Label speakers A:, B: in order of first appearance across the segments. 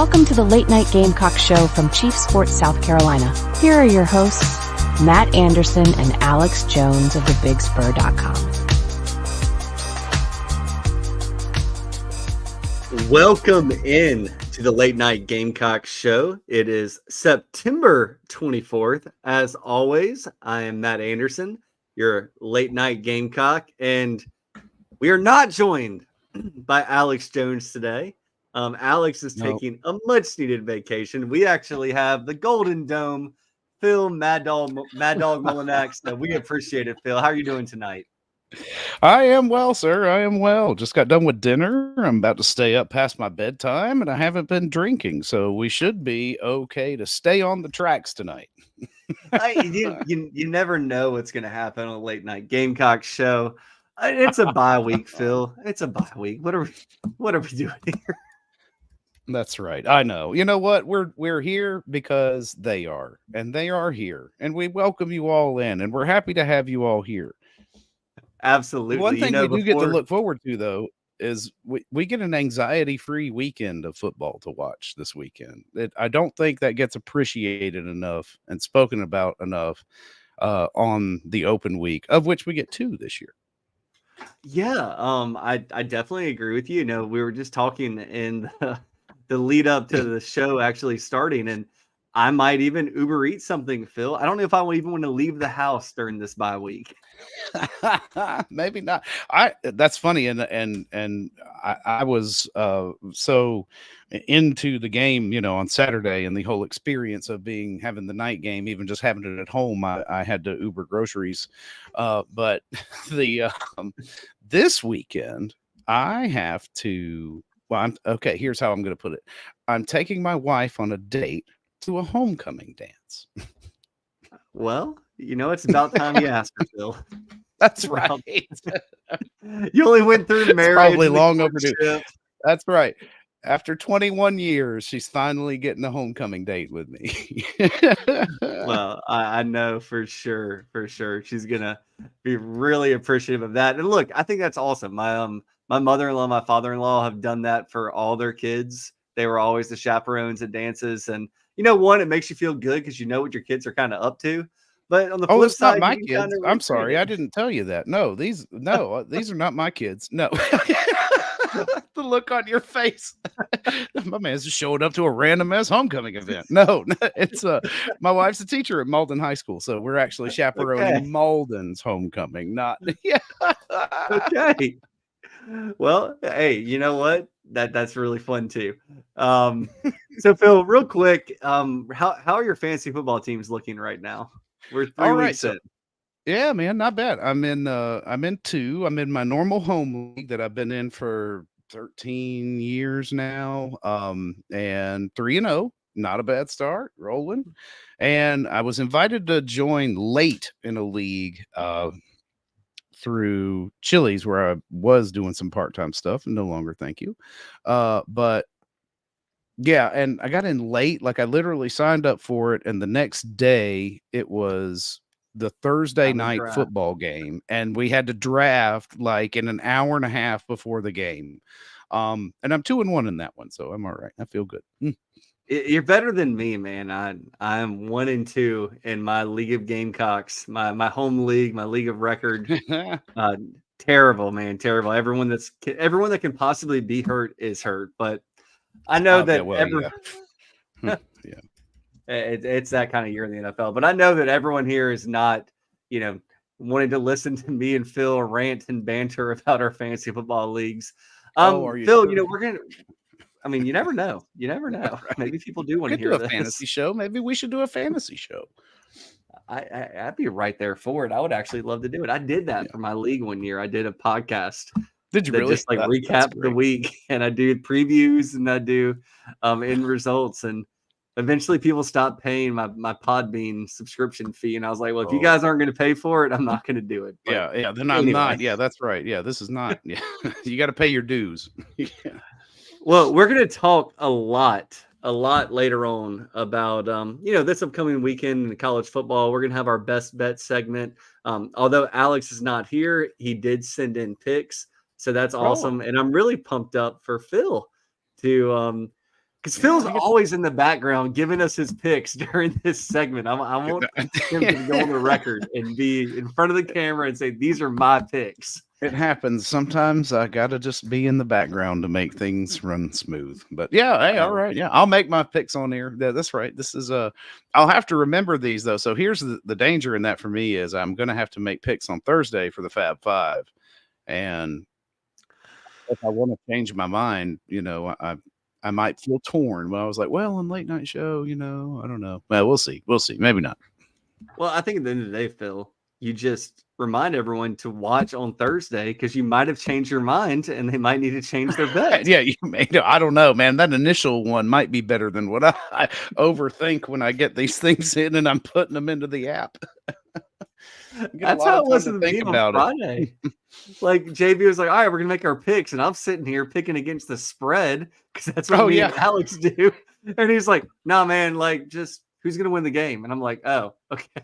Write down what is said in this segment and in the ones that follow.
A: Welcome to the Late Night Gamecock Show from Chief Sports South Carolina. Here are your hosts, Matt Anderson and Alex Jones of thebigspur.com.
B: Welcome in to the Late Night Gamecock Show. It is September 24th. As always, I am Matt Anderson, your Late Night Gamecock, and we are not joined by Alex Jones today. Alex is taking a much-needed vacation. We actually have the Golden Dome, Phil Mad Dog Mullinax. So we appreciate it, Phil. How are you doing tonight?
C: I am well, sir. I am well. Just got done with dinner. I'm about to stay up past my bedtime, and I haven't been drinking, so we should be okay to stay on the tracks tonight.
B: You never know what's going to happen on a Late Night Gamecock show. It's a bye week, Phil. It's a bye week. What are we doing here?
C: That's right. I know. You know what? We're here because they are, and they are here, and we welcome you all in, and we're happy to have you all here.
B: Absolutely.
C: One thing we do get to look forward to, though, is we get an anxiety-free weekend of football to watch this weekend. I don't think that gets appreciated enough and spoken about enough on the open week, of which we get 2 this year.
B: Yeah, I definitely agree with you. You know, we were just talking in the lead up to the show actually starting, and I might even Uber Eat something, Phil. I don't know if I even want to leave the house during this bye week.
C: Maybe not. That's funny, and I was so into the game, you know, on Saturday, and the whole experience of having the night game, even just having it at home. I had to Uber groceries, but the this weekend I have to. Well, okay. Here's how I'm going to put it. I'm taking my wife on a date to a homecoming dance.
B: Well, you know, it's about time you asked her, Phil.
C: That's right.
B: You only went through marriage.
C: Probably long overdue. That's right. After 21 years, she's finally getting a homecoming date with me.
B: Well, I know for sure. She's going to be really appreciative of that. And look, I think that's awesome. My mother-in-law, my father-in-law have done that for all their kids. They were always the chaperones at dances. And, you know, it makes you feel good because you know what your kids are kind of up to. But on the flip side,
C: not my kids. I'm sorry. I didn't tell you that. No, these are not my kids. No. The look on your face. My man's just showed up to a random ass homecoming event. No, it's my wife's a teacher at Malden High School. So we're actually chaperoning Malden's homecoming, not
B: Okay. Well, hey, you know what? That's really fun too. So Phil, real quick, how are your fantasy football teams looking right now? We're 3 weeks in.
C: Yeah, man, not bad. I'm in 2. I'm in my normal home league that I've been in for 13 years now. And 3-0, not a bad start, rolling. And I was invited to join late in a league through Chili's, where I was doing some part-time stuff, and no longer, thank you. But yeah, and I got in late, like I literally signed up for it, and the next day it was the Thursday night football game, and we had to draft like in an hour and a half before the game. And I'm 2-1 in that one, so I'm all right. I feel good.
B: You're better than me, man. I'm 1-2 in my league of Gamecocks, my home league, my league of record. Terrible, man, terrible. Everyone that can possibly be hurt is hurt, but I know that it's that kind of year in the NFL. But I know that everyone here is not, you know, wanting to listen to me and Phil rant and banter about our fantasy football leagues. Phil, sure? You know, we're gonna. I mean, you never know. You never know. Right. Maybe people do want to hear
C: a fantasy show. Maybe we should do a fantasy show.
B: I'd be right there for it. I would actually love to do it. I did that for my league one year. I did a podcast.
C: Did you really?
B: Just like recap the week, and I do previews, and I do end results, and eventually people stopped paying my Podbean subscription fee, and I was like, well, if you guys aren't going to pay for it, I'm not going to do it.
C: But yeah. Then I'm not. Yeah, that's right. Yeah, this is not. Yeah, you got to pay your dues. Yeah.
B: Well, we're going to talk a lot later on about, you know, this upcoming weekend in college football. We're going to have our best bet segment. Although Alex is not here, he did send in picks. So that's awesome. And I'm really pumped up for Phil to Because Phil's always in the background giving us his picks during this segment. I want him to go on the record and be in front of the camera and say, these are my picks.
C: It happens. Sometimes I got to just be in the background to make things run smooth. But yeah, hey, all right. Yeah, I'll make my picks on here. Yeah, that's right. This is I'll have to remember these, though. So here's the danger in that for me is I'm going to have to make picks on Thursday for the Fab Five. And if I want to change my mind, I might feel torn. But I was like, well, on late night show, I don't know. Well, we'll see. We'll see. Maybe not.
B: Well, I think at the end of the day, Phil, you just remind everyone to watch on Thursday because you might have changed your mind and they might need to change their bet.
C: Yeah, you may. I don't know, man. That initial one might be better than what I overthink when I get these things in and I'm putting them into the app.
B: That's how it was in the beginning on Friday. Like JB was like, all right, we're gonna make our picks, and I'm sitting here picking against the spread because that's what me and Alex do. And he's like, nah, man, like just who's gonna win the game? And I'm like, oh, okay.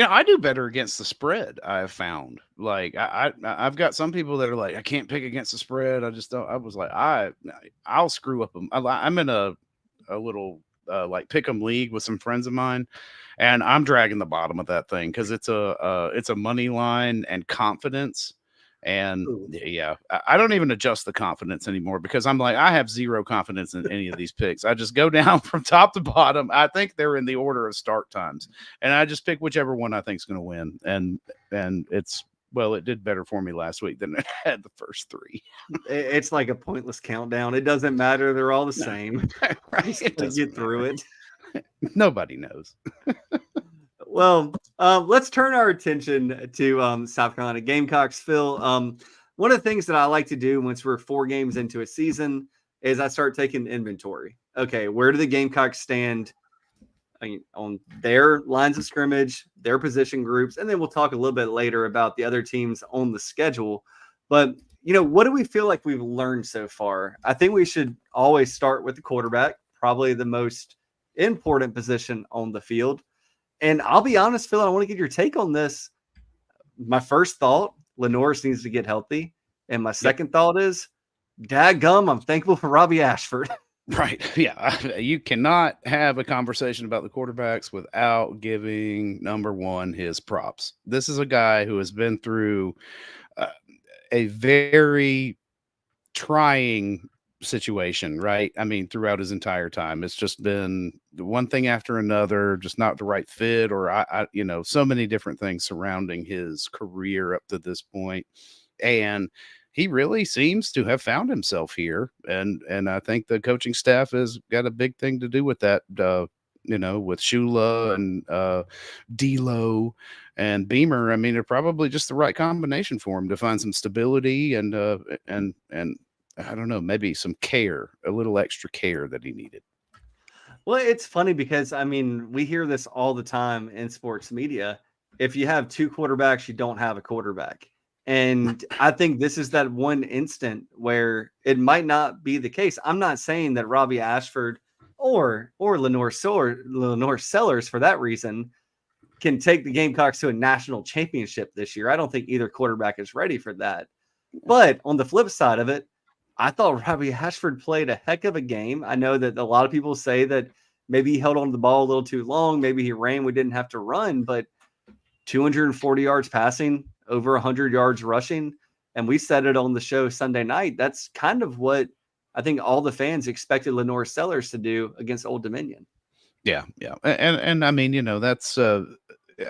C: I do better against the spread. I've found like I've got some people that are like, I can't pick against the spread. I just don't. I was like, I'll screw up them. I'm in a little like pick 'em league with some friends of mine, and I'm dragging the bottom of that thing because it's a money line and confidence. And yeah, I don't even adjust the confidence anymore because I'm like, I have zero confidence in any of these picks. I just go down from top to bottom. I think they're in the order of start times, and I just pick whichever one I think is going to win. And it did better for me last week than it had the first three.
B: It's like a pointless countdown. It doesn't matter. They're all the same.
C: Right?
B: To get through it.
C: Nobody knows.
B: Well, let's turn our attention to South Carolina Gamecocks. Phil, one of the things that I like to do once we're 4 games into a season is I start taking inventory. Okay, where do the Gamecocks stand on their lines of scrimmage, their position groups, and then we'll talk a little bit later about the other teams on the schedule. But, what do we feel like we've learned so far? I think we should always start with the quarterback, probably the most important position on the field. And I'll be honest, Phil, I want to get your take on this. My first thought, Lenoris needs to get healthy. And my second thought is, dadgum, I'm thankful for Robbie Ashford.
C: Right. Yeah. You cannot have a conversation about the quarterbacks without giving number one his props. This is a guy who has been through a very trying situation, right? I mean, throughout his entire time, it's just been one thing after another, just not the right fit, or so many different things surrounding his career up to this point. And he really seems to have found himself here. And I think the coaching staff has got a big thing to do with that, with Shula and D'Lo and Beamer. I mean, they're probably just the right combination for him to find some stability and I don't know, maybe some care, a little extra care that he needed.
B: Well, it's funny because, we hear this all the time in sports media. If you have 2 quarterbacks, you don't have a quarterback. And I think this is that one instant where it might not be the case. I'm not saying that Robbie Ashford or Lenore Sellers, for that reason, can take the Gamecocks to a national championship this year. I don't think either quarterback is ready for that. But on the flip side of it, I thought Robbie Ashford played a heck of a game. I know that a lot of people say that maybe he held on to the ball a little too long. Maybe he ran. We didn't have to run, but 240 yards passing, over 100 yards rushing. And we said it on the show Sunday night. That's kind of what I think all the fans expected Lenore Sellers to do against Old Dominion.
C: Yeah. Yeah. And I mean, that's,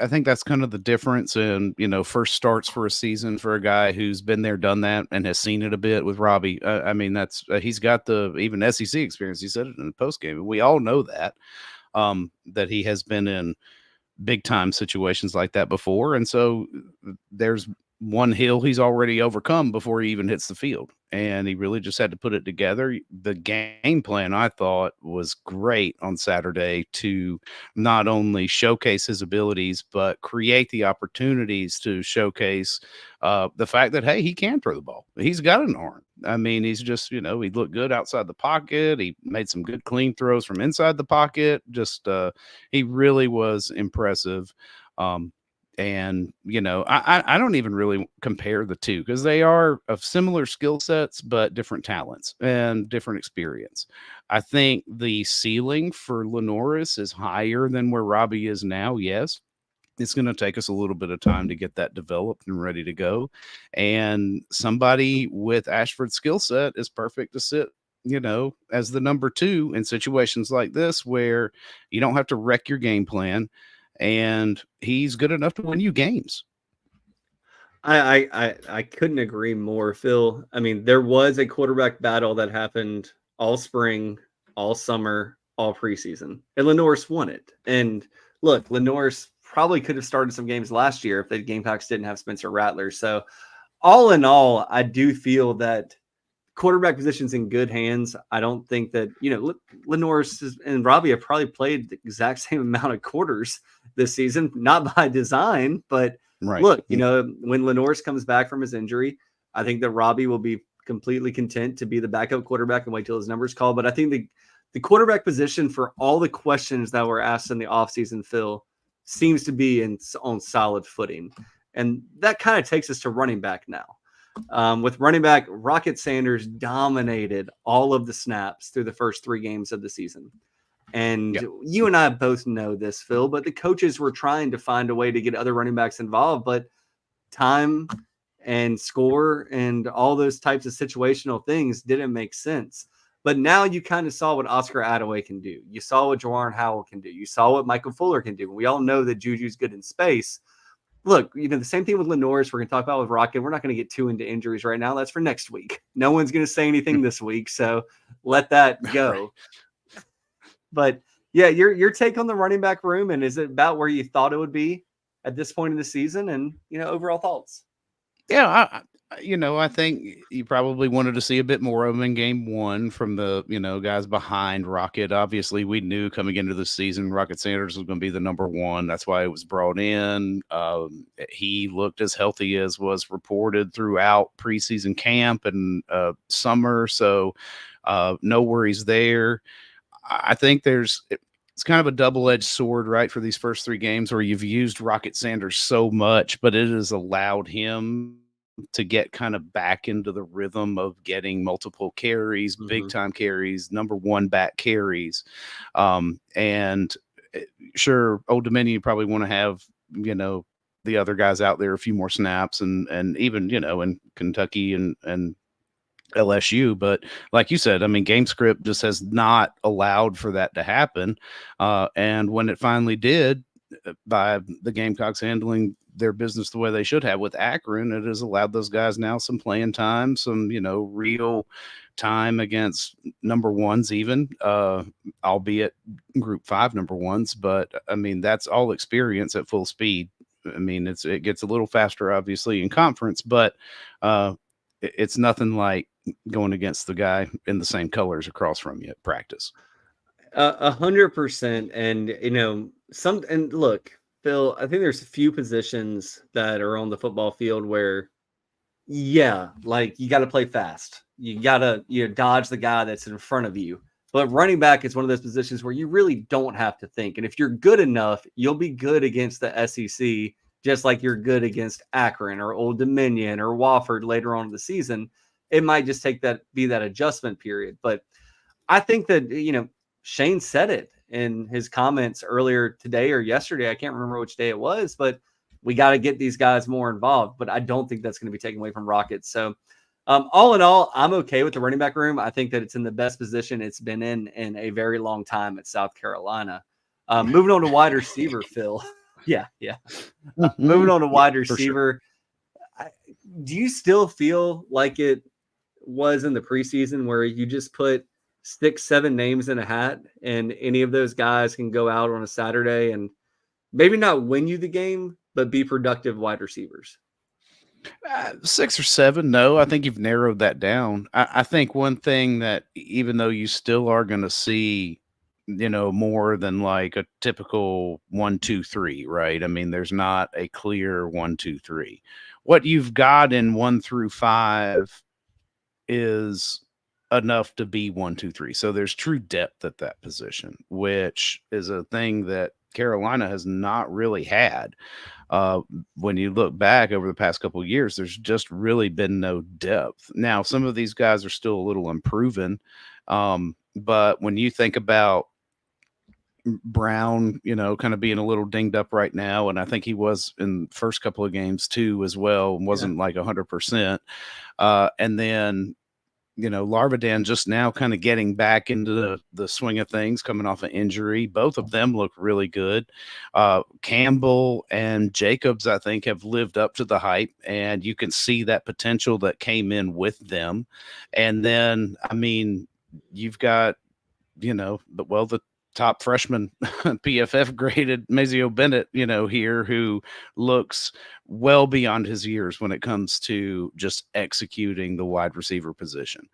C: I think that's kind of the difference in, first starts for a season for a guy who's been there, done that, and has seen it a bit with Robbie. I mean, that's he's got the even SEC experience. He said it in the post game. We all know that, that he has been in big time situations like that before. And so there's one hill he's already overcome before he even hits the field. And he really just had to put it together. The game plan, I thought, was great on Saturday to not only showcase his abilities, but create the opportunities to showcase the fact that, hey, he can throw the ball. He's got an arm. I mean, he's just, he looked good outside the pocket. He made some good clean throws from inside the pocket. Just he really was impressive. And, I don't even really compare the two because they are of similar skill sets, but different talents and different experience. I think the ceiling for Lenoris is higher than where Robbie is now. Yes. It's going to take us a little bit of time to get that developed and ready to go. And somebody with Ashford's skill set is perfect to sit, as the number two in situations like this where you don't have to wreck your game plan and he's good enough to win you games.
B: I couldn't agree more, Phil. I mean, there was a quarterback battle that happened all spring, all summer, all preseason, and Lenoris won it. And look, Lenoris probably could have started some games last year if the Gamecocks didn't have Spencer Rattler. So, all in all, I do feel that quarterback position's in good hands. I don't think that, Lenoris and Robbie have probably played the exact same amount of quarters this season, not by design, but
C: Right.
B: look, when Lenoris comes back from his injury, I think that Robbie will be completely content to be the backup quarterback and wait till his numbers called. But I think the quarterback position, for all the questions that were asked in the offseason, Phil, seems to be on solid footing. And that kind of takes us to running back now. With running back, Rocket Sanders dominated all of the snaps through the first 3 games of the season. And you and I both know this, Phil, but the coaches were trying to find a way to get other running backs involved, but time and score and all those types of situational things didn't make sense. But now you kind of saw what Oscar Attaway can do. You saw what Jawan Howell can do. You saw what Michael Fuller can do. We all know that Juju's good in space. Look, the same thing with Lenoris we're going to talk about with Rocket. We're not going to get too into injuries right now. That's for next week. No one's going to say anything this week, so let that go. But yeah, your take on the running back room, and is it about where you thought it would be at this point in the season, and overall thoughts?
C: Yeah, I think you probably wanted to see a bit more of him in game 1 from the guys behind Rocket. Obviously, we knew coming into the season Rocket Sanders was going to be the number 1. That's why it was brought in. He looked as healthy as was reported throughout preseason camp and summer, so no worries there. I think it's kind of a double-edged sword, right, for these first 3 games where you've used Rocket Sanders so much, but it has allowed him to get kind of back into the rhythm of getting multiple carries, big time carries, number 1 back carries. And sure, Old Dominion, you probably want to have, the other guys out there a few more snaps and even, in Kentucky and LSU, but like you said, I mean, game script just has not allowed for that to happen. And when it finally did, by the Gamecocks handling their business the way they should have with Akron, it has allowed those guys now some playing time, some, real time against number 1s, even, albeit group 5 number 1s. But I mean, that's all experience at full speed. I mean, it gets a little faster, obviously, in conference, but it's nothing like going against the guy in the same colors across from you at practice.
B: 100%. And, and look, Phil, I think there's a few positions that are on the football field where, like you got to play fast. You got to, dodge the guy that's in front of you. But running back is one of those positions where you really don't have to think. And if you're good enough, you'll be good against the SEC, just like you're good against Akron or Old Dominion or Wofford later on in the season. It might just be that adjustment period. But I think that, Shane said it in his comments earlier today or yesterday. I can't remember which day it was, but we got to get these guys more involved. But I don't think that's going to be taken away from Rockets. So all in all, I'm okay with the running back room. I think that it's in the best position it's been in a very long time at South Carolina. Moving on to wide receiver, Phil. Yeah. Moving on to wide receiver. Sure. Do you still feel like it was in the preseason where you just put 6-7 names in a hat and any of those guys can go out on a Saturday and maybe not win you the game, but be productive wide receivers?
C: 6 or 7. No, I think you've narrowed that down. I think one thing that, even though you still are going to see, more than like a typical 1, 2, 3, right? I mean, there's not a clear 1, 2, 3. What you've got in 1 through 5 is enough to be 1, 2, 3. So there's true depth at that position, which is a thing that Carolina has not really had. When you look back over the past couple of years, there's just really been no depth. Now, some of these guys are still a little unproven, but when you think about Brown, kind of being a little dinged up right now, and I think he was in the first couple of games too as well, and wasn't like 100%. And then Larvadan just now kind of getting back into the swing of things, coming off an injury. Both of them look really good. Campbell and Jacobs, I think, have lived up to the hype, and you can see that potential that came in with them. And then, I mean, you've got, the top freshman PFF graded Mazio Bennett, here, who looks well beyond his years when it comes to just executing the wide receiver position.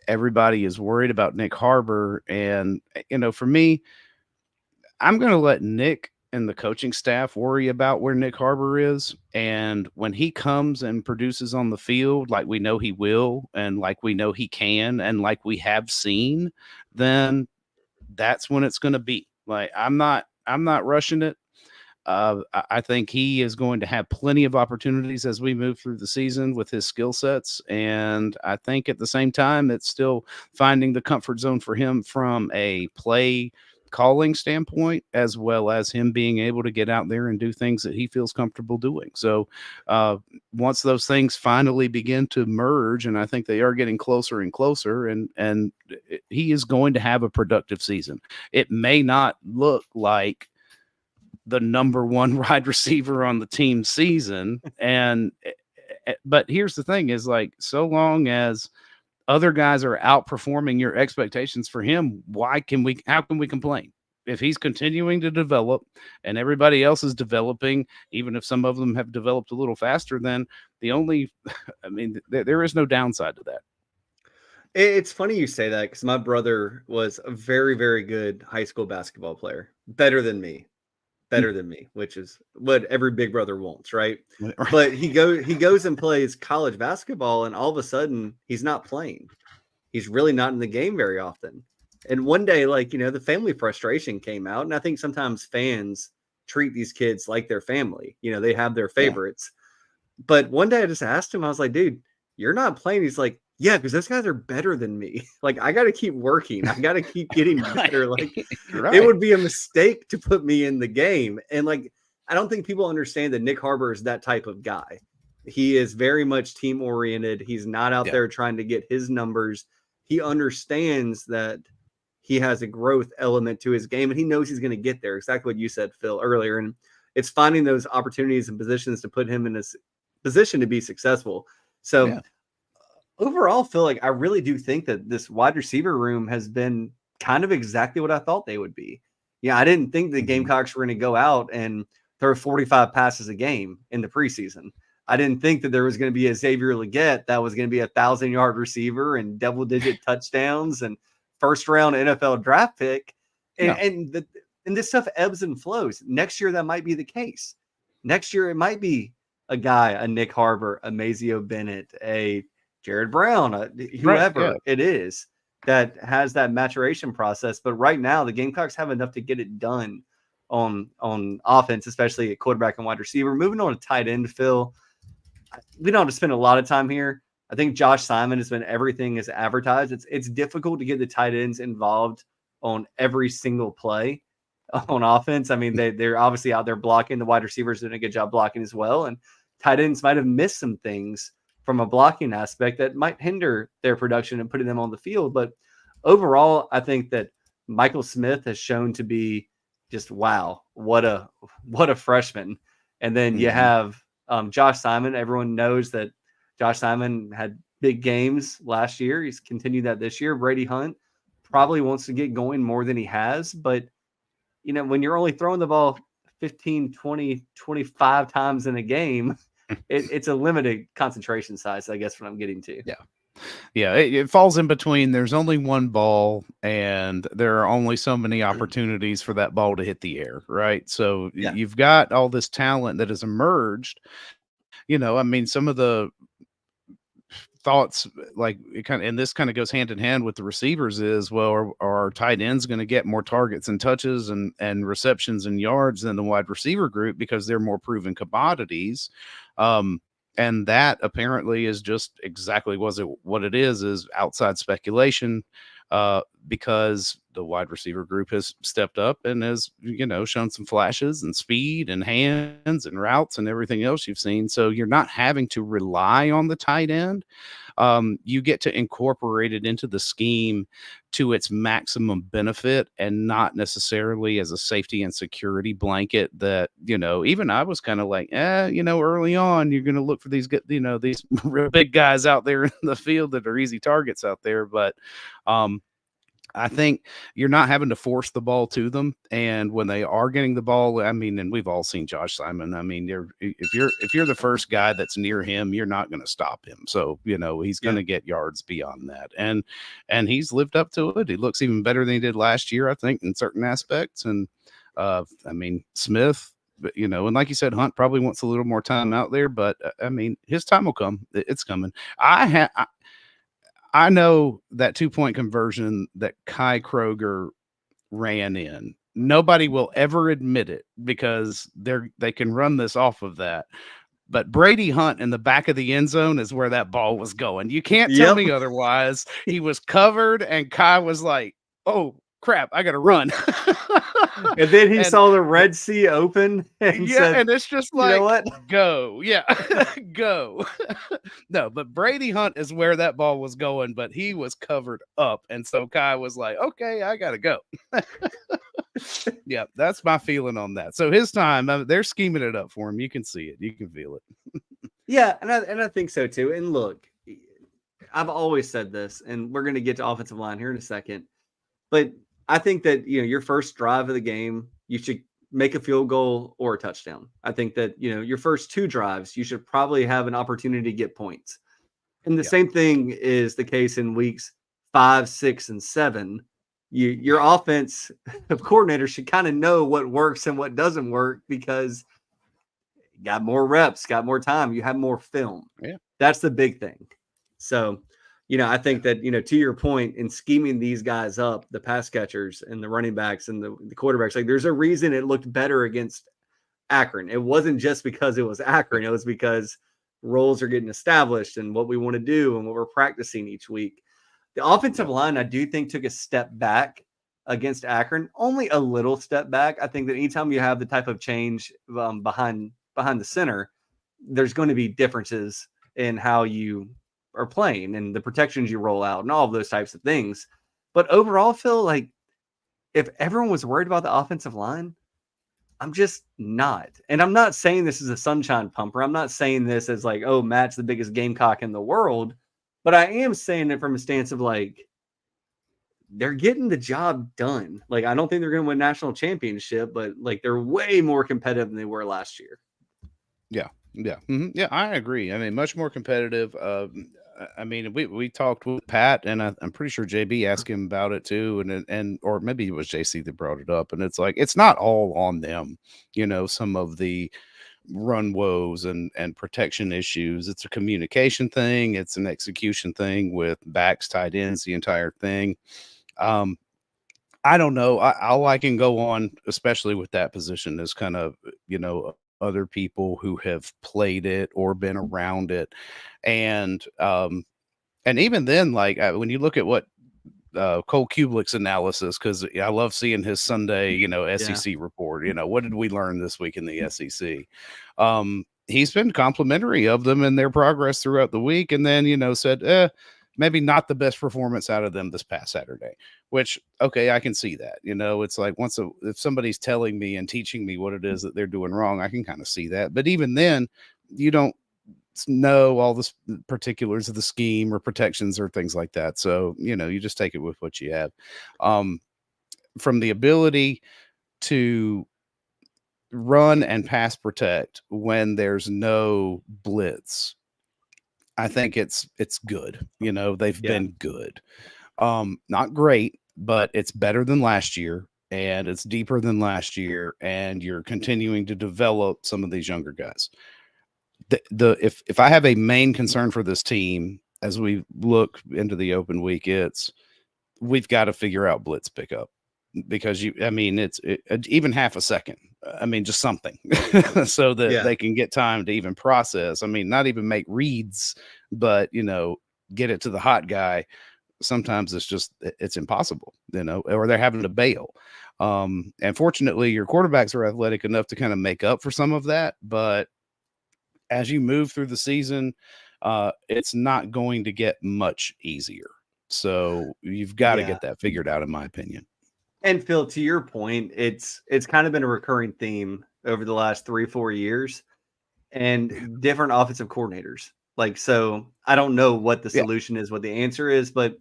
C: Everybody is worried about Nick Harbor. And, for me, I'm going to let Nick and the coaching staff worry about where Nick Harbor is. And when he comes and produces on the field, like we know he will, and like we know he can, and like we have seen, then that's when it's going to be. Like, I'm not rushing it. I think he is going to have plenty of opportunities as we move through the season with his skill sets. And I think at the same time, it's still finding the comfort zone for him from a play calling standpoint, as well as him being able to get out there and do things that he feels comfortable doing. So once those things finally begin to merge, and I think they are getting closer and closer, and he is going to have a productive season. It may not look like the number one wide receiver on the team season. But here's the thing is, like, so long as other guys are outperforming your expectations for him, how can we complain? If he's continuing to develop and everybody else is developing, even if some of them have developed a little faster, then there is no downside to that.
B: It's funny you say that, because my brother was a very, very good high school basketball player, better than me, which is what every big brother wants, right? But he goes and plays college basketball, and all of a sudden he's not playing. He's really not in the game very often. And one day, the family frustration came out, and I think sometimes fans treat these kids like their family. They have their favorites. Yeah. But one day I just asked him, I was like, dude, you're not playing. He's like, yeah, because those guys are better than me. Like, I got to keep working. I got to keep getting better. Like, right. It would be a mistake to put me in the game. And I don't think people understand that Nick Harbor is that type of guy. He is very much team oriented. He's not out there trying to get his numbers. He understands that he has a growth element to his game, and he knows he's going to get there. Exactly what you said, Phil, earlier. And it's finding those opportunities and positions to put him in a position to be successful. So overall, Phil, I really do think that this wide receiver room has been kind of exactly what I thought they would be. Yeah, I didn't think the Gamecocks were going to go out and throw 45 passes a game in the preseason. I didn't think that there was going to be a Xavier Leggett that was going to be 1,000-yard receiver and double-digit touchdowns and first-round NFL draft pick. And this stuff ebbs and flows. Next year, that might be the case. Next year, it might be a guy, a Nick Harbor, a Mazio Bennett, a Jared Brown, whoever it is that has that maturation process. But right now, the Gamecocks have enough to get it done on offense, especially at quarterback and wide receiver. Moving on to tight end, Phil, we don't have to spend a lot of time here. I think Josh Simon has been everything is advertised. It's difficult to get the tight ends involved on every single play on offense. I mean, they're obviously out there blocking. The wide receivers doing a good job blocking as well. And tight ends might have missed some things from a blocking aspect that might hinder their production and putting them on the field. But overall, I think that Michael Smith has shown to be just, wow, what a freshman. And then you have Josh Simon. Everyone knows that Josh Simon had big games last year. He's continued that this year. Brady Hunt probably wants to get going more than he has. But, when you're only throwing the ball 15, 20, 25 times in a game, it's a limited concentration size, I guess, what I'm getting to.
C: Yeah, it falls in between. There's only one ball, and there are only so many opportunities for that ball to hit the air, right? So you've got all this talent that has emerged. Some of the thoughts, like it kind of, and this kind of goes hand in hand with the receivers is, well, are our tight ends going to get more targets and touches and receptions and yards than the wide receiver group because they're more proven commodities? And that apparently is just exactly what it is outside speculation, because the wide receiver group has stepped up and has, shown some flashes and speed and hands and routes and everything else you've seen. So you're not having to rely on the tight end. You get to incorporate it into the scheme to its maximum benefit and not necessarily as a safety and security blanket that, even I was kind of like, early on, you're going to look for these real big guys out there in the field that are easy targets out there. But, I think you're not having to force the ball to them, and when they are getting the ball, I mean, and we've all seen Josh Simon. I mean, if you're the first guy that's near him, you're not going to stop him. So he's going to get yards beyond that, and he's lived up to it. He looks even better than he did last year, I think, in certain aspects. And I mean, Smith, and like you said, Hunt probably wants a little more time out there, but I mean, his time will come. It's coming. I know that 2-point conversion that Kai Kroger ran in. Nobody will ever admit it because they can run this off of that. But Brady Hunt in the back of the end zone is where that ball was going. You can't tell me otherwise. He was covered, and Kai was like, "Oh crap, I got to run."
B: And then he saw the Red Sea open and said,
C: and it's just like,
B: you know what?
C: Go. Yeah, go. No, but Brady Hunt is where that ball was going, but he was covered up. And so Kai was like, okay, I got to go. Yeah, that's my feeling on that. So his time, they're scheming it up for him. You can see it. You can feel it.
B: Yeah, and I think so too. And look, I've always said this, and we're going to get to offensive line here in a second, but I think that, your first drive of the game, you should make a field goal or a touchdown. I think that, your first 2 drives, you should probably have an opportunity to get points. And the same thing is the case in weeks 5, 6, and 7. Your offense coordinator should kind of know what works and what doesn't work because you got more reps, got more time, you have more film.
C: Yeah.
B: That's the big thing. So, I think that, to your point, in scheming these guys up, the pass catchers and the running backs and the quarterbacks, like there's a reason it looked better against Akron. It wasn't just because it was Akron. It was because roles are getting established and what we want to do and what we're practicing each week. The offensive line, I do think, took a step back against Akron, only a little step back. I think that anytime you have the type of change behind the center, there's going to be differences in how you are playing and the protections you roll out and all of those types of things. But overall, Phil, like if everyone was worried about the offensive line, I'm just not. And I'm not saying this is a sunshine pumper. I'm not saying this as like, oh, Matt's the biggest Gamecock in the world. But I am saying it from a stance of like, they're getting the job done. Like, I don't think they're going to win national championship, but like they're way more competitive than they were last year.
C: Yeah. Yeah. Mm-hmm. Yeah, I agree. I mean, much more competitive. I mean, we talked with Pat, and I'm pretty sure JB asked him about it too, and or maybe it was JC that brought it up. And it's like it's not all on them, some of the run woes and protection issues. It's a communication thing. It's an execution thing with backs, tight ends, the entire thing. I don't know. All I can go on, especially with that position, is kind of other people who have played it or been around it. And even then, like when you look at what Cole Kubelik's analysis, because I love seeing his Sunday, SEC report, what did we learn this week in the SEC? He's been complimentary of them and their progress throughout the week. And then, said, maybe not the best performance out of them this past Saturday, which, okay, I can see that. It's like if somebody's telling me and teaching me what it is that they're doing wrong, I can kind of see that. But even then, you don't know all the particulars of the scheme or protections or things like that. So, you just take it with what you have. From the ability to run and pass protect when there's no blitz, I think it's good. They've been good. Not great, but it's better than last year, and it's deeper than last year, and you're continuing to develop some of these younger guys. If I have a main concern for this team, as we look into the open week, we've got to figure out blitz pickup because it's even half a second. Just something so that they can get time to even process. Not even make reads, but get it to the hot guy. Sometimes it's impossible, or they're having to bail. And fortunately, your quarterbacks are athletic enough to kind of make up for some of that. But as you move through the season, it's not going to get much easier. So you've got to get that figured out, in my opinion.
B: And Phil, to your point, it's kind of been a recurring theme over the last 3-4 years, and different offensive coordinators. So I don't know what the solution is, what the answer is, but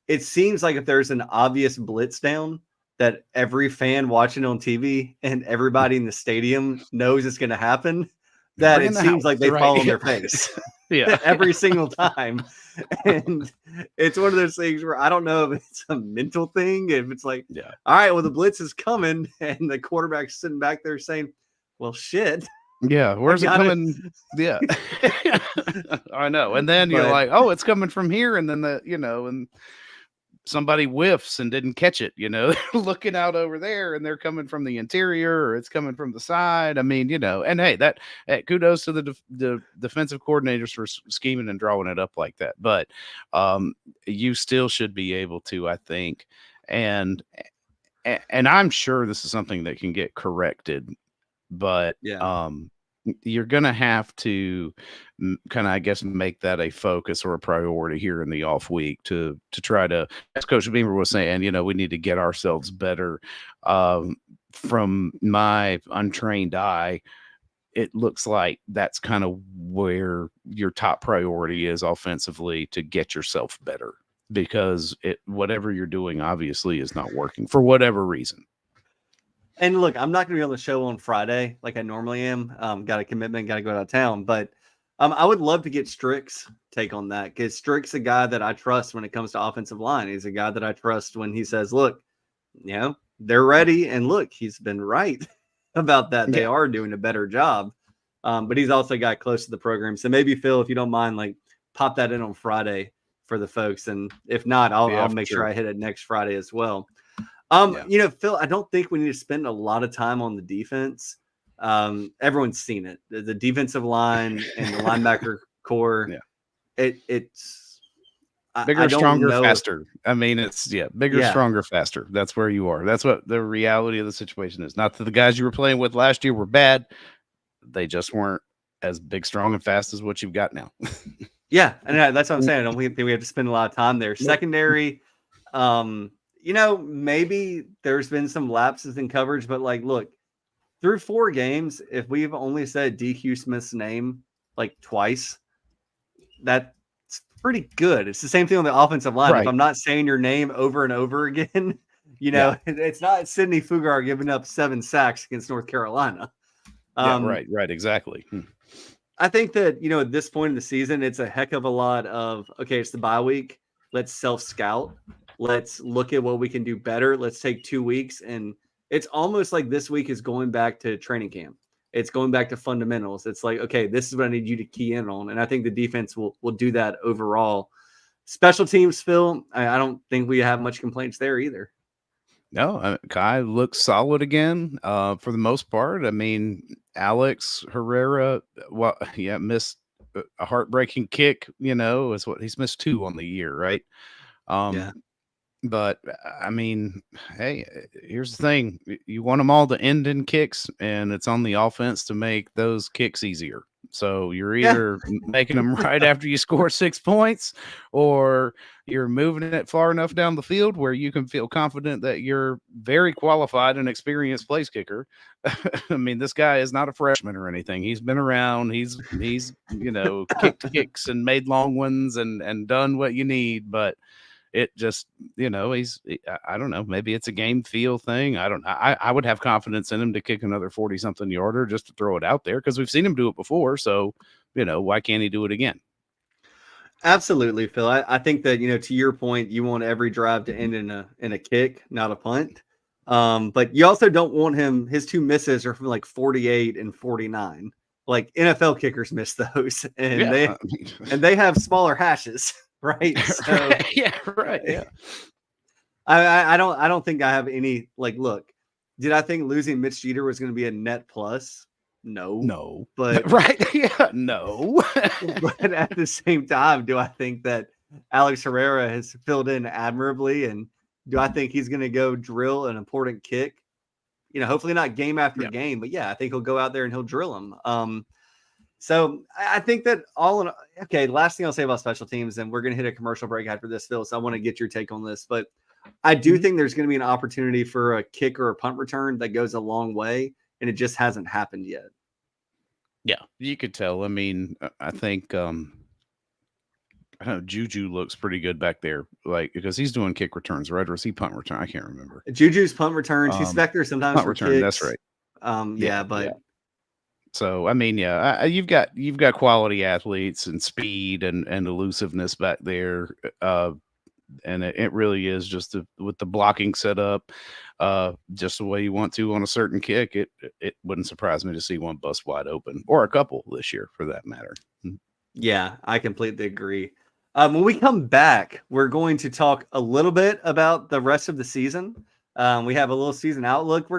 B: it seems like if there's an obvious blitz down that every fan watching on TV and everybody in the stadium knows it's going to happen, that it seems like they fall on their face. Every single time. And it's one of those things where I don't know if it's a mental thing, if it's like, all right, well, the blitz is coming, and the quarterback's sitting back there saying, well, shit.
C: Yeah, where's it coming? Yeah. I know. And then you're like, oh, it's coming from here, and then and somebody whiffs and didn't catch it, they're looking out over there and they're coming from the interior, or it's coming from the side. And hey, kudos to the defensive coordinators for scheming and drawing it up like that. But you still should be able to, I think. And I'm sure this is something that can get corrected, but you're going to have to kind of, I guess, make that a focus or a priority here in the off week to try to, as Coach Beamer was saying, we need to get ourselves better. From my untrained eye, it looks like that's kind of where your top priority is offensively, to get yourself better, because whatever you're doing obviously is not working for whatever reason.
B: And look, I'm not going to be on the show on Friday like I normally am. Got a commitment, got to go out of town. But I would love to get Strick's take on that, because Strick's a guy that I trust when it comes to offensive line. He's a guy that I trust when he says, look, they're ready. And look, he's been right about that. They are doing a better job. But he's also got close to the program. So maybe, Phil, if you don't mind, pop that in on Friday for the folks. And if not, I'll make sure I hit it next Friday as well. Phil, I don't think we need to spend a lot of time on the defense. Everyone's seen it. The defensive line and the linebacker core. It's
C: bigger, stronger, faster. Bigger, stronger, faster. That's where you are. That's what the reality of the situation is. Not that the guys you were playing with last year were bad. They just weren't as big, strong, and fast as what you've got now.
B: And that's what I'm saying. I don't think we have to spend a lot of time there. Secondary, maybe there's been some lapses in coverage, but look, through 4 games, if we've only said DQ Smith's name twice, that's pretty good. It's the same thing on the offensive line. Right. If I'm not saying your name over and over again, it's not Sidney Fugar giving up 7 sacks against North Carolina.
C: Right, exactly.
B: I think that, at this point in the season, it's a heck of a lot of, okay, it's the bye week. Let's self-scout. Let's look at what we can do better. Let's take 2 weeks. And it's almost like this week is going back to training camp. It's going back to fundamentals. It's like, okay, this is what I need you to key in on. And I think the defense will do that overall. Special teams, Phil, I don't think we have much complaints there either.
C: No, Kai looks solid again for the most part. Alex Herrera, missed a heartbreaking kick, is what he's missed 2 on the year, right? But hey, here's the thing. You want them all to end in kicks, and it's on the offense to make those kicks easier. So you're either making them right after you score 6 points, or you're moving it far enough down the field where you can feel confident that you're very qualified and experienced place kicker. This guy is not a freshman or anything. He's been around. He's kicked kicks and made long ones and done what you need, but it just, I don't know, maybe it's a game feel thing. I don't know. I would have confidence in him to kick another 40-something yarder just to throw it out there, because we've seen him do it before. So, why can't he do it again?
B: Absolutely, Phil. I think that, to your point, you want every drive to end in a kick, not a punt. But you also don't want his 2 misses are from 48 and 49. NFL kickers miss those, and they have smaller hashes. right? So
C: Yeah, right. Yeah.
B: I don't think I have any look, did I think losing Mitch Jeter was going to be a net plus?
C: No.
B: But
C: Right. Yeah. No.
B: but at the same time, do I think that Alex Herrera has filled in admirably, and do I think he's going to go drill an important kick? Hopefully not game after
C: Yeah.
B: game, but yeah, I think he'll go out there and he'll drill them. So I think that okay, last thing I'll say about special teams, and we're going to hit a commercial break after this, Phil, so I want to get your take on this, but I do think there's going to be an opportunity for a kick or a punt return that goes a long way, and it just hasn't happened yet.
C: Yeah, you could tell. I mean, I think I don't know, Juju looks pretty good back there, because he's doing kick returns, right? Or is he punt return? I can't remember.
B: Juju's punt returns. He's back there sometimes
C: punt
B: for
C: return.
B: kicks.
C: That's right.
B: But
C: so I mean, you've got quality athletes and speed and elusiveness back there, and it really is just with the blocking set up, just the way you want to on a certain kick. It wouldn't surprise me to see one bust wide open, or a couple this year for that matter.
B: Yeah, I completely agree. When we come back, we're going to talk a little bit about the rest of the season. We have a little season outlook.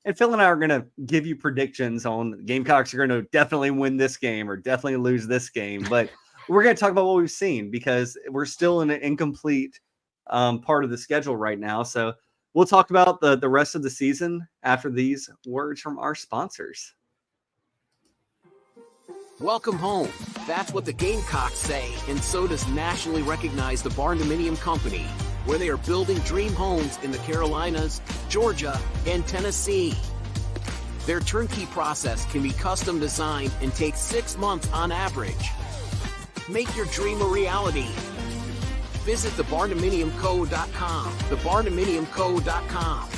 B: And Phil and I are going to give you predictions on Gamecocks are going to definitely win this game or definitely lose this game. But we're going to talk about what we've seen because we're still in an incomplete part of the schedule right now. So we'll talk about the rest of the season after these words from our sponsors.
D: Welcome home. That's what the Gamecocks say, and so does nationally recognized the Barndominium Company, where they are building dream homes in the Carolinas, Georgia, and Tennessee. Their turnkey process can be custom designed and takes 6 months on average. Make your dream a reality. Visit thebarndominiumco.com. Thebarndominiumco.com.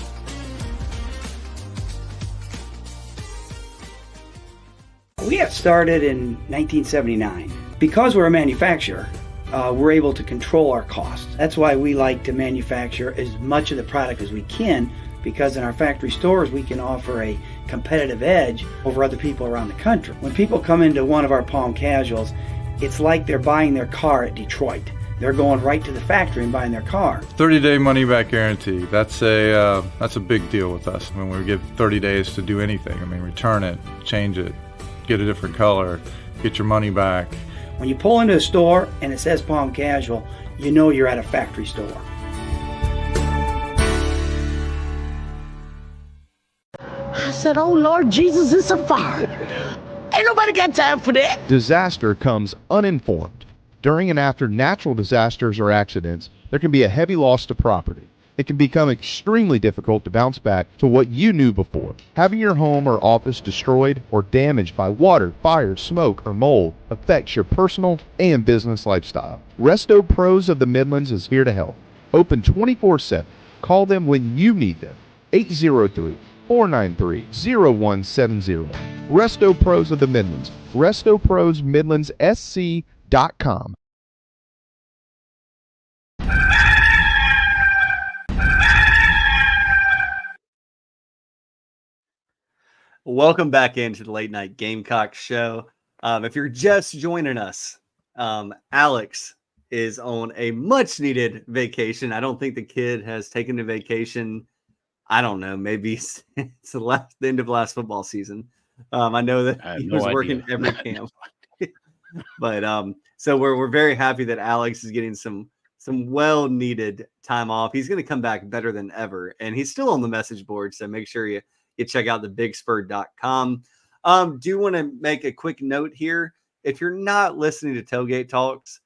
E: We got started in 1979. Because we're a manufacturer, we're able to control our costs. That's why we like to manufacture as much of the product as we can, because in our factory stores we can offer a competitive edge over other people around the country. When people come into one of our Palm Casuals, it's like they're buying their car at Detroit. They're going right to the factory and buying their car.
F: 30-day money-back guarantee. That's a big deal with us. I mean, we give 30 days to do anything. I mean, return it, change it, get a different color, get your money back.
E: When you pull into a store and it says Palm Casual, you know you're at a factory store.
G: I said, oh Lord Jesus, it's a fire. Ain't nobody got time for that.
H: Disaster comes uninformed. During and after natural disasters or accidents, there can be a heavy loss to property. It can become extremely difficult to bounce back to what you knew before. Having your home or office destroyed or damaged by water, fire, smoke, or mold affects your personal and business lifestyle. Resto Pros of the Midlands is here to help. Open 24/7. Call them when you need them. 803-493-0170. Resto Pros of the Midlands. RestoProsMidlandsSC.com.
B: Welcome back into the Late Night Gamecock Show. If you're just joining us, Alex is on a much-needed vacation. I don't think the kid has taken a vacation. I don't know, maybe it's the end of last football season. I know that he was working every camp, but so we're very happy that Alex is getting some well-needed time off. He's going to come back better than ever, and he's still on the message board. So make sure you check out thebigspur.com. Do want to make a quick note here. If you're not listening to Tailgate Talks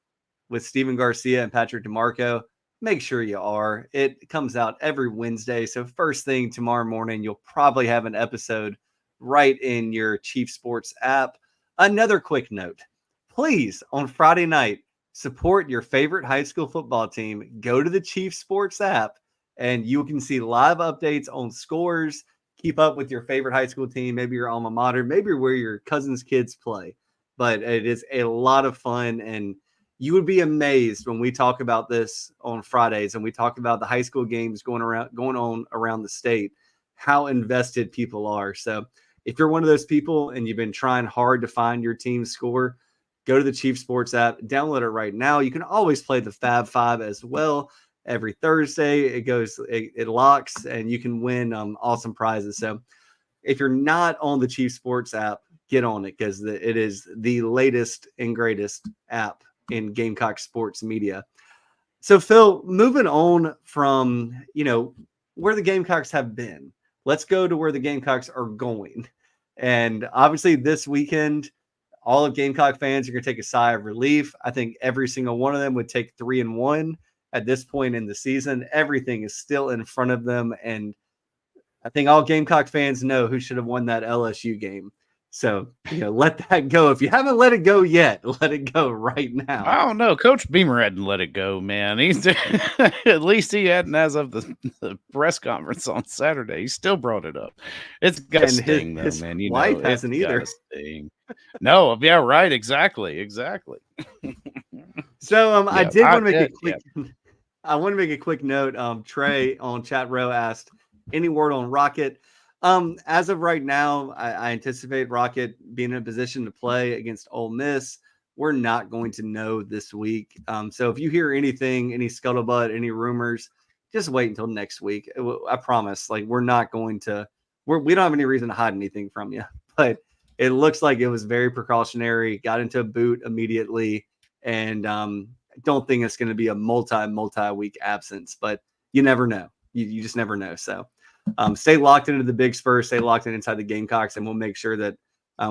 B: with Steven Garcia and Patrick DeMarco, make sure you are. It comes out every Wednesday. So first thing tomorrow morning, you'll probably have an episode right in your Chief Sports app. Another quick note, please, on Friday night, support your favorite high school football team. Go to the Chief Sports app and you can see live updates on scores. Keep up with your favorite high school team, maybe your alma mater, maybe where your cousin's kids play. But it is a lot of fun, and you would be amazed when we talk about this on Fridays and we talk about the high school games going on around the state, how invested people are. So if you're one of those people and you've been trying hard to find your team's score, go to the Chief Sports app, download it right now. You can always play the Fab Five as well. Every Thursday, it locks, and you can win awesome prizes. So if you're not on the Chief Sports app, get on it, because it is the latest and greatest app in Gamecock sports media. So Phil, moving on from, where the Gamecocks have been, let's go to where the Gamecocks are going. And obviously this weekend, all of Gamecock fans are going to take a sigh of relief. I think every single one of them would take 3-1 at this point in the season. Everything is still in front of them. And I think all Gamecock fans know who should have won that LSU game. So, let that go. If you haven't let it go yet, let it go right now.
C: I don't know. Coach Beamer hadn't let it go, man. He's at least he hadn't as of the press conference on Saturday. He still brought it up. It's got to sting, though,
B: his
C: man.
B: wife hasn't either.
C: No, yeah, right. Exactly.
B: So I did want to make a quick. I want to make a quick note. Trey on Chat Row asked, any word on Rocket? As of right now, I anticipate Rocket being in a position to play against Ole Miss. We're not going to know this week. So if you hear anything, any scuttlebutt, any rumors, just wait until next week. I promise. We're not going to. We don't have any reason to hide anything from you. But it looks like it was very precautionary. Got into a boot immediately, and don't think it's going to be a multi-week absence. But you never know. You just never know. So. Stay locked into the Big Spurs, stay locked in inside the Gamecocks, and we'll make sure that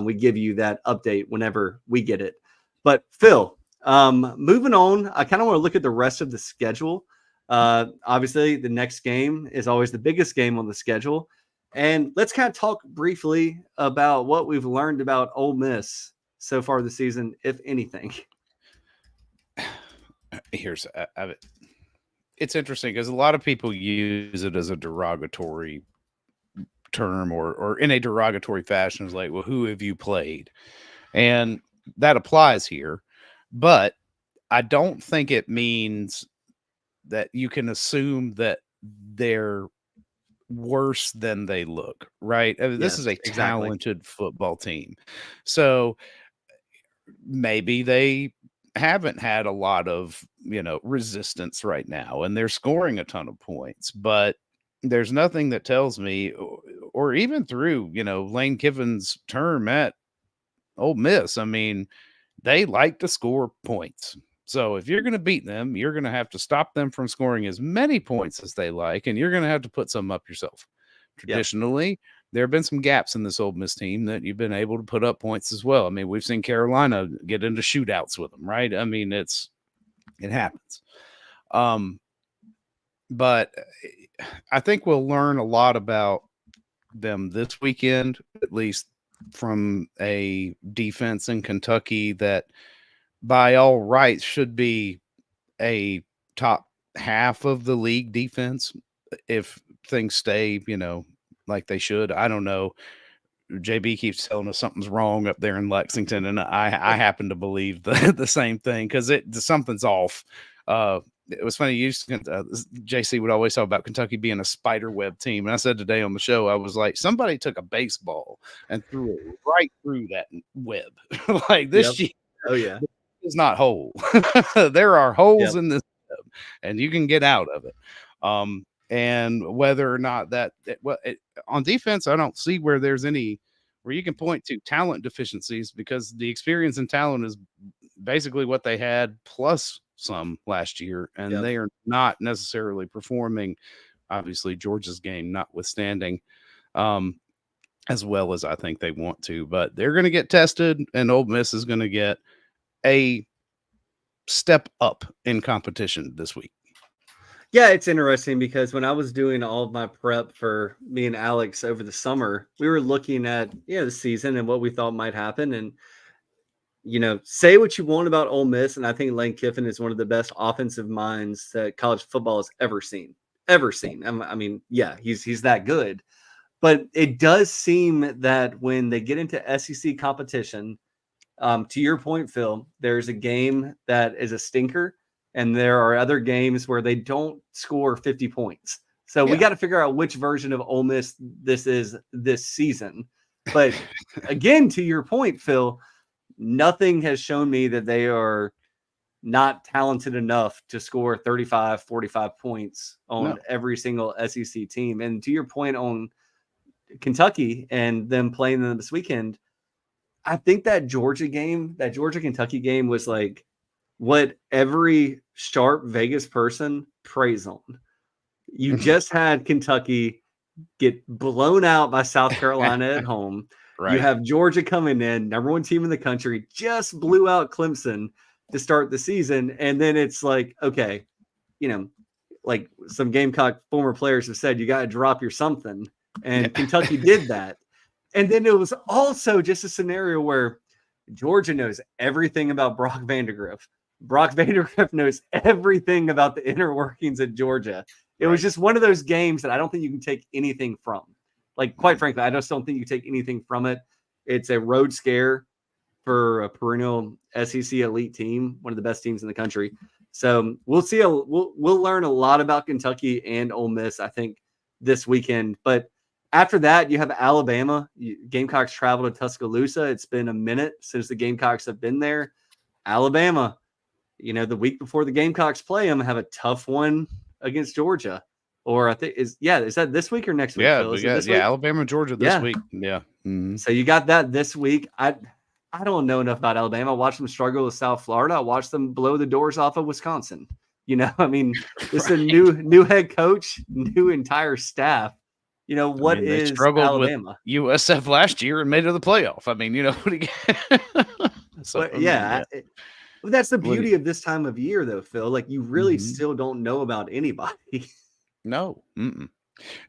B: we give you that update whenever we get it. But Phil, moving on, I kind of want to look at the rest of the schedule. Obviously, the next game is always the biggest game on the schedule. And let's kind of talk briefly about what we've learned about Ole Miss so far this season, if anything.
C: It's interesting because a lot of people use it as a derogatory term or in a derogatory fashion. It's like, well, who have you played? And that applies here. But I don't think it means that you can assume that they're worse than they look, right? I mean, this is a talented football team. So maybe they haven't had a lot of resistance right now, and they're scoring a ton of points, but there's nothing that tells me, or even through Lane Kiffin's term at Ole Miss, I mean, they like to score points. So if you're going to beat them, you're going to have to stop them from scoring as many points as they like, and you're going to have to put some up yourself. Traditionally, there have been some gaps in this Ole Miss team that you've been able to put up points as well. I mean, we've seen Carolina get into shootouts with them, right? I mean, it happens. But I think we'll learn a lot about them this weekend, at least from a defense in Kentucky that by all rights should be a top half of the league defense if things stay, like they should. I don't know. JB keeps telling us something's wrong up there in Lexington, and I happen to believe the same thing because something's off. It was funny. JC would always talk about Kentucky being a spider web team, and I said today on the show, I was like, somebody took a baseball and threw it right through that web. Like this year,
B: oh yeah,
C: is not whole. There are holes in this web, and you can get out of it. And whether or not on defense, I don't see where there's any where you can point to talent deficiencies because the experience and talent is basically what they had plus some last year, and they are not necessarily performing, obviously Georgia's game notwithstanding, as well as I think they want to, but they're going to get tested, and Ole Miss is going to get a step up in competition this week.
B: Yeah, it's interesting because when I was doing all of my prep for me and Alex over the summer, we were looking at the season and what we thought might happen. And say what you want about Ole Miss, and I think Lane Kiffin is one of the best offensive minds that college football has ever seen. I mean, he's that good. But it does seem that when they get into SEC competition, to your point, Phil, there's a game that is a stinker. And there are other games where they don't score 50 points. So we got to figure out which version of Ole Miss this is this season. But again, to your point, Phil, nothing has shown me that they are not talented enough to score 35, 45 points on every single SEC team. And to your point on Kentucky and them playing them this weekend, I think that Georgia Kentucky game was like what every sharp Vegas person preys on. You just had Kentucky get blown out by South Carolina at home.
C: Right.
B: You have Georgia coming in, number one team in the country, just blew out Clemson to start the season. And then it's like, okay, like some Gamecock former players have said, you got to drop your something. And Kentucky did that. And then it was also just a scenario where Georgia knows everything about Brock Vandagriff. Brock Vandagriff knows everything about the inner workings of Georgia. It was just one of those games that I don't think you can take anything from. Like, quite frankly, I just don't think you can take anything from it. It's a road scare for a perennial SEC elite team, one of the best teams in the country. So we'll see. We'll learn a lot about Kentucky and Ole Miss, I think, this weekend. But after that, you have Alabama. Gamecocks travel to Tuscaloosa. It's been a minute since the Gamecocks have been there. Alabama, the week before the Gamecocks play them, have a tough one against Georgia. Or I think is that this week or next week?
C: Yeah,
B: Phil?
C: we got Alabama, Georgia this week. Yeah. Mm-hmm.
B: So you got that this week. I don't know enough about Alabama. I watched them struggle with South Florida. I watched them blow the doors off of Wisconsin. I mean, it's a new head coach, new entire staff. They
C: struggled
B: Alabama?
C: With USF last year and made it to the playoff. I mean, so,
B: that's the beauty of this time of year, though, Phil. Like, you really still don't know about anybody.
C: No. Mm-mm.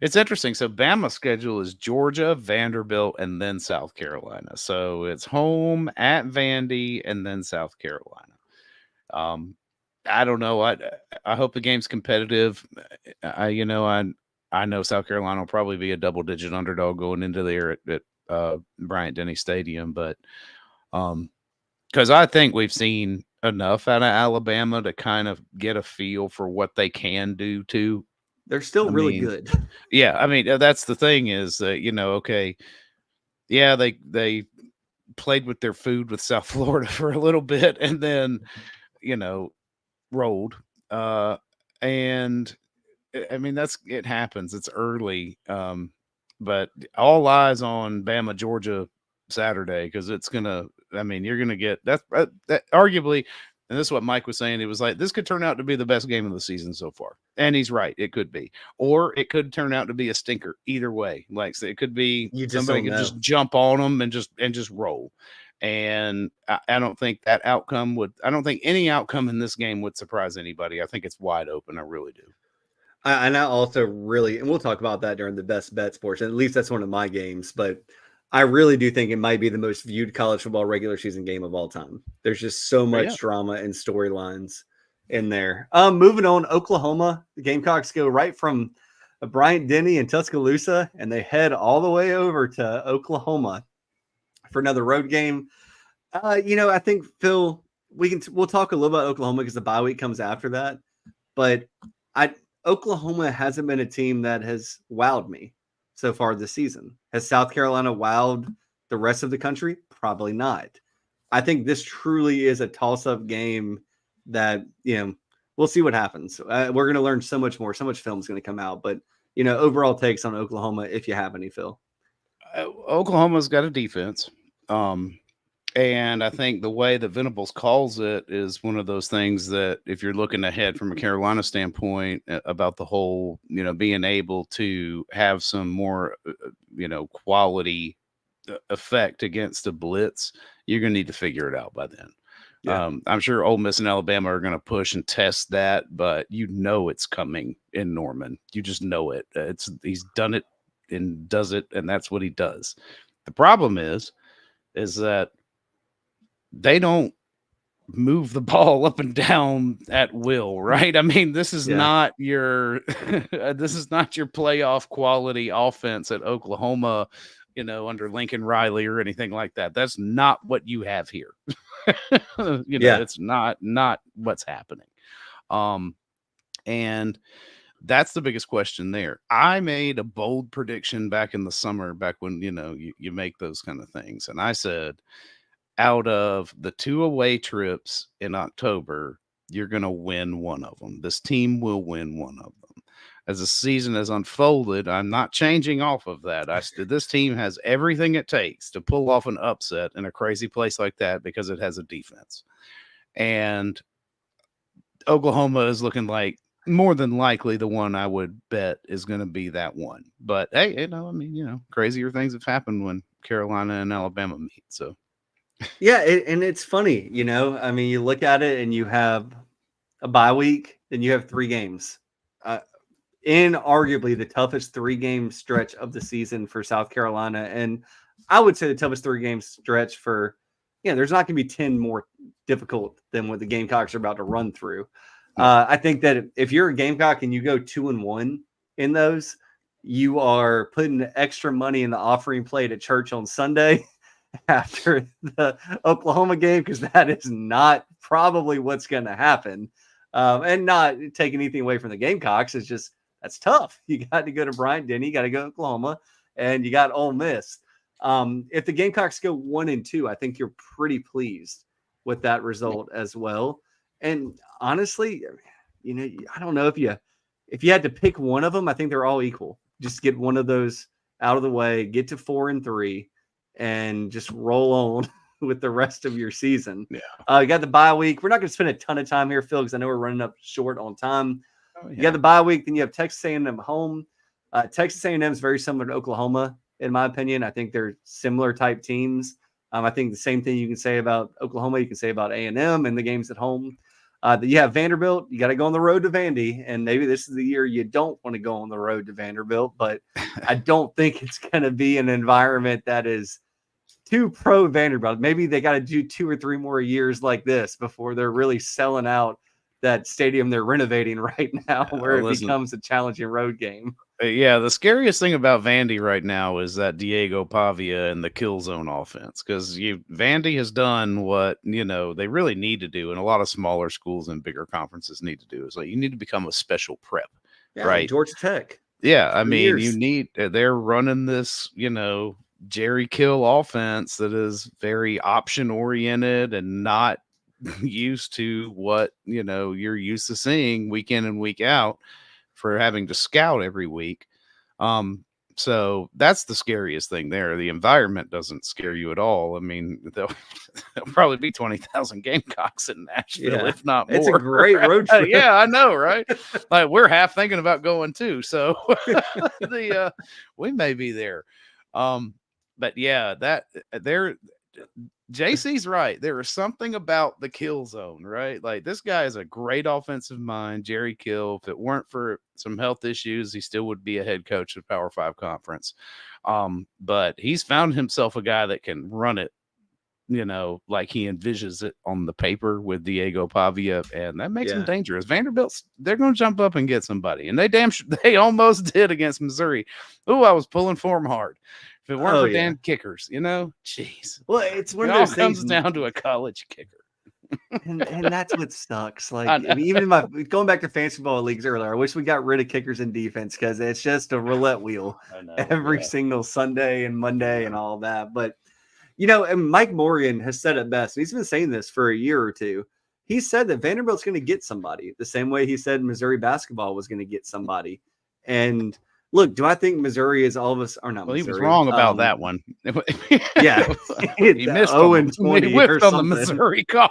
C: It's interesting. So Bama's schedule is Georgia, Vanderbilt, and then South Carolina. So it's home at Vandy and then South Carolina. I don't know. I hope the game's competitive. I know South Carolina will probably be a double-digit underdog going into there at Bryant-Denny Stadium, but because I think we've seen enough out of Alabama to kind of get a feel for what they can do too.
B: They're still really good.
C: Yeah, I mean, that's the thing is that, okay, yeah, they played with their food with South Florida for a little bit and then, rolled. And I mean, it happens. It's early. But all eyes on Bama, Georgia Saturday, because you're going to get that arguably. And this is what Mike was saying. It was like, this could turn out to be the best game of the season so far. And he's right. It could be. Or it could turn out to be a stinker. Either way. Like, so it could be somebody could just jump on them and just roll. And I don't think that outcome I don't think any outcome in this game would surprise anybody. I think it's wide open. I really do.
B: And I also really, and we'll talk about that during the best bets portion. At least that's one of my games. But I really do think it might be the most viewed college football regular season game of all time. There's just so much drama and storylines in there. Moving on, Oklahoma. The Gamecocks go right from Bryant-Denny and Tuscaloosa, and they head all the way over to Oklahoma for another road game. I think, Phil, we'll talk a little about Oklahoma because the bye week comes after that. But Oklahoma hasn't been a team that has wowed me so far this season. Has South Carolina wowed the rest of the country? Probably not. I think this truly is a toss-up game that, we'll see what happens. We're going to learn so much more. So much film is going to come out. But, overall takes on Oklahoma, if you have any, Phil.
C: Oklahoma's got a defense. And I think the way that Venables calls it is one of those things that if you're looking ahead from a Carolina standpoint about the whole, being able to have some more, quality effect against the blitz, you're going to need to figure it out by then. Yeah. I'm sure Ole Miss and Alabama are going to push and test that, but it's coming in Norman. You just know it. He's done it and does it, and that's what he does. The problem is that they don't move the ball up and down at will, right? I mean, this is not your playoff quality offense at Oklahoma, under Lincoln Riley or anything like that. That's not what you have here. It's not what's happening. And that's the biggest question there. I made a bold prediction back in the summer, back when, you make those kind of things. And I said, out of the 2 away trips in October, you're going to win one of them. This team will win one of them. As the season has unfolded, I'm not changing off of that. This team has everything it takes to pull off an upset in a crazy place like that because it has a defense. And Oklahoma is looking like more than likely the one I would bet is going to be that one. But hey, crazier things have happened when Carolina and Alabama meet. So
B: yeah, and it's funny, I mean, you look at it and you have a bye week, then you have 3 games. In arguably the toughest 3-game stretch of the season for South Carolina. And I would say the toughest 3-game stretch for, there's not going to be 10 more difficult than what the Gamecocks are about to run through. I think that if you're a Gamecock and you go 2-1 in those, you are putting extra money in the offering plate at church on Sunday after the Oklahoma game, because that is not probably what's going to happen. And not take anything away from the Gamecocks. It's just, that's tough. You got to go to Bryant-Denny, you got to go to Oklahoma, and you got Ole Miss. If the Gamecocks go 1-2, I think you're pretty pleased with that result as well. And honestly, I don't know if you had to pick one of them, I think they're all equal. Just get one of those out of the way, get to 4-3, and just roll on with the rest of your season.
C: Yeah.
B: You got the bye week. We're not going to spend a ton of time here, Phil, because I know we're running up short on time.
C: Oh, yeah.
B: You got the bye week, then you have Texas A&M home. Texas A&M is very similar to Oklahoma, in my opinion. I think they're similar type teams. I think the same thing you can say about Oklahoma, you can say about A&M and the games at home. You have Vanderbilt. You got to go on the road to Vandy, and maybe this is the year you don't want to go on the road to Vanderbilt, but I don't think it's going to be an environment that is too pro Vanderbilt. Maybe they got to do 2 or 3 more years like this before they're really selling out that stadium they're renovating right now, where it becomes a challenging road game.
C: Yeah, the scariest thing about Vandy right now is that Diego Pavia and the kill zone offense, because Vandy has done what they really need to do, and a lot of smaller schools and bigger conferences need to do. Is you need to become a special prep, right?
B: Georgia Tech.
C: Yeah, I mean, they're running this Jerry Kill offense that is very option oriented and not used to what you're used to seeing week in and week out for having to scout every week. So that's the scariest thing there. The environment doesn't scare you at all. I mean, there'll probably be 20,000 Gamecocks in Nashville, if not more.
B: It's a great road trip.
C: Yeah, I know, right? We're half thinking about going too. So we may be there. But yeah, JC's right. There is something about the kill zone, right? This guy is a great offensive mind, Jerry Kill. If it weren't for some health issues, he still would be a head coach at Power 5 conference. But he's found himself a guy that can run it, like he envisions it on the paper with Diego Pavia, and that makes him dangerous. Vanderbilt, they're going to jump up and get somebody, and they almost did against Missouri. Oh, I was pulling for them hard. If it weren't for damn kickers, jeez.
B: Well, it's one
C: it
B: of those
C: all
B: things
C: comes down to a college kicker.
B: and that's what sucks. Even going back to fantasy football leagues earlier, I wish we got rid of kickers in defense, because it's just a roulette wheel every single Sunday and Monday and all that. But and Mike Morgan has said it best. He's been saying this for a year or two. He said that Vanderbilt's going to get somebody the same way he said Missouri basketball was going to get somebody. And look, do I think Missouri is all of us or not?
C: Well,
B: Missouri.
C: He was wrong about that one.
B: Yeah,
C: he missed
B: 0-20.
C: He whipped on the Missouri call.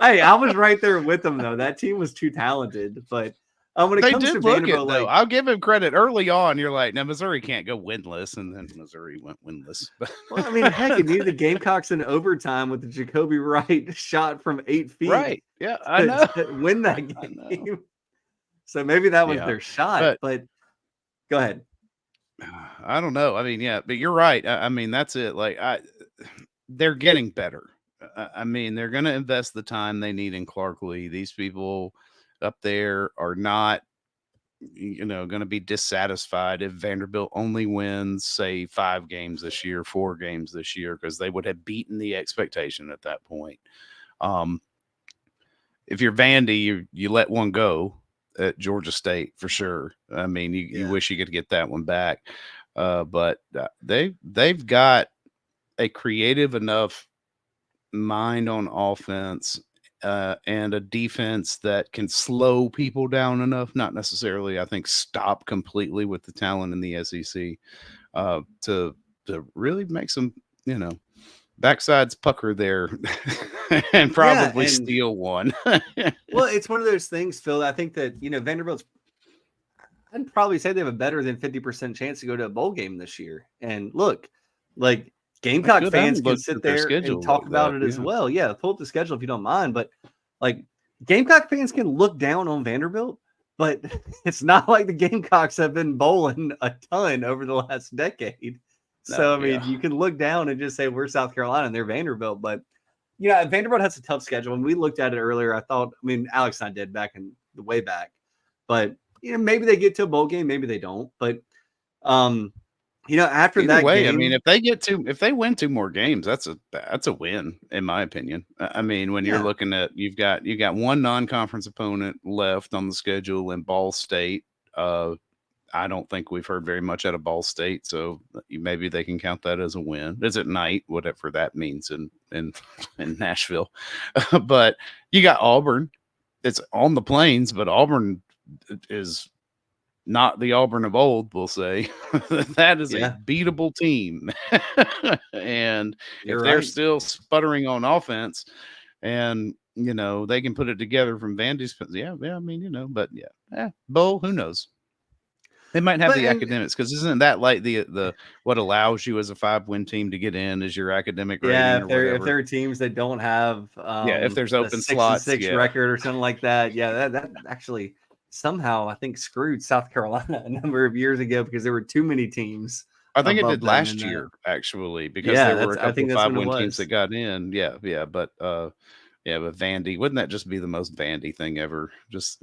B: Hey, I was right there with them though. That team was too talented, but when it comes to Vanderbilt,
C: though. I'll give him credit. Early on, you're like, now Missouri can't go winless, and then Missouri went winless.
B: Well, I mean, heck, it needed the Gamecocks in overtime with the Jacoby Wright shot from 8 feet.
C: Right? Yeah, I know.
B: To win that game. So maybe that was their shot, but go ahead.
C: I don't know. I mean, yeah, but you're right. I mean, that's it. They're getting better. I mean, they're going to invest the time they need in Clark Lee. These people up there are not, going to be dissatisfied if Vanderbilt only wins, say, 5 games this year, 4 games this year, because they would have beaten the expectation at that point. If you're Vandy, you let one go at Georgia State for sure. I mean, you wish you could get that one back, but they've got a creative enough mind on offense and a defense that can slow people down enough, not necessarily, I think, stop completely with the talent in the SEC to really make some, backsides pucker there and probably steal one.
B: Well, it's one of those things, Phil. I think that, Vanderbilt's, I'd probably say they have a better than 50% chance to go to a bowl game this year. And look, like Gamecock fans can sit there and talk about it as well. Yeah, pull up the schedule if you don't mind. But like Gamecock fans can look down on Vanderbilt, but it's not like the Gamecocks have been bowling a ton over the last decade. So, I mean, you can look down and just say we're South Carolina and they're Vanderbilt. But, Vanderbilt has a tough schedule. And we looked at it earlier. Alex and I did back in the way back. But, maybe they get to a bowl game. Maybe they don't. But, after
C: Either
B: that
C: way,
B: game,
C: I mean, if they win 2 more games, that's a win, in my opinion. I mean, when you're looking at, you've got one non-conference opponent left on the schedule in Ball State. I don't think we've heard very much out of Ball State, so maybe they can count that as a win. It's at night, whatever that means in Nashville. But you got Auburn. It's on the plains, but Auburn is not the Auburn of old, we'll say. That is a beatable team. And if they're still sputtering on offense and, they can put it together from Vandy's, bowl, who knows? They might have the academics, because isn't that like the what allows you as a 5-win team to get in is your academic rating?
B: Yeah, if there are teams that don't have
C: if there's open
B: 6-6 record or something like that, that actually somehow I think screwed South Carolina a number of years ago because there were too many teams.
C: I think it did last year actually, because there were a couple of 5-win teams that got in. But Vandy, wouldn't that just be the most Vandy thing ever? Just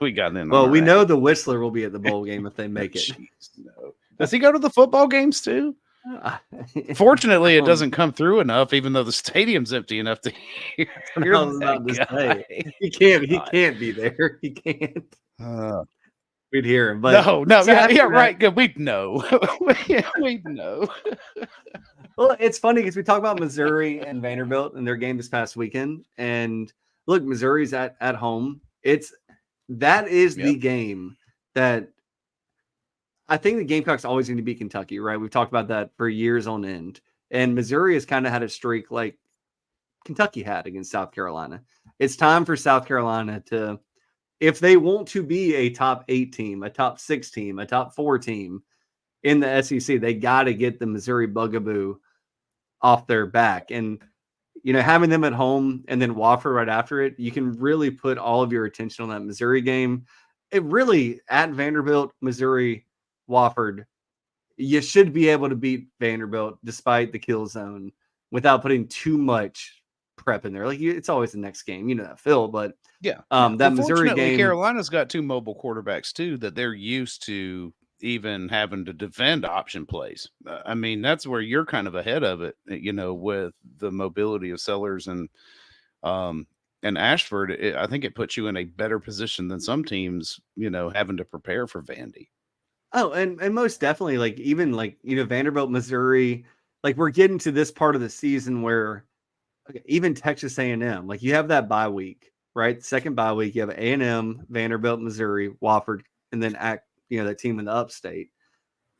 C: we got in.
B: Well, we know the Whistler will be at the bowl game if they make it.
C: Jeez, no. Does he go to the football games too? Fortunately, it doesn't come through enough, even though the stadium's empty enough to hear that guy.
B: He can't be there. He can't. We'd hear him, but
C: right. Good. We'd know. We'd know.
B: Well, it's funny because we talk about Missouri and Vanderbilt and their game this past weekend, and look, Missouri's at home. That is the game that I think the Gamecocks always going to beat Kentucky, right? We've talked about that for years on end, and Missouri has kind of had a streak like Kentucky had against South Carolina. It's time for South Carolina to, if they want to be a top 8 team, a top 6 team, a top 4 team in the SEC, they got to get the Missouri bugaboo off their back. And, having them at home and then Wofford right after it, you can really put all of your attention on that Missouri game. It really, at Vanderbilt, Missouri, Wofford, you should be able to beat Vanderbilt despite the kill zone without putting too much prep in there. Like it's always the next game, that, Phil, but that Missouri game,
C: Carolina's got 2 mobile quarterbacks too that they're used to even having to defend option plays. I mean, that's where you're kind of ahead of it, with the mobility of Sellers and Ashford. I think it puts you in a better position than some teams, having to prepare for Vandy.
B: Oh, and most definitely, like even like Vanderbilt, Missouri, like we're getting to this part of the season where even Texas A&M, like you have that bye week, right? Second bye week, you have A&M, Vanderbilt, Missouri, Wofford, and then that team in the upstate.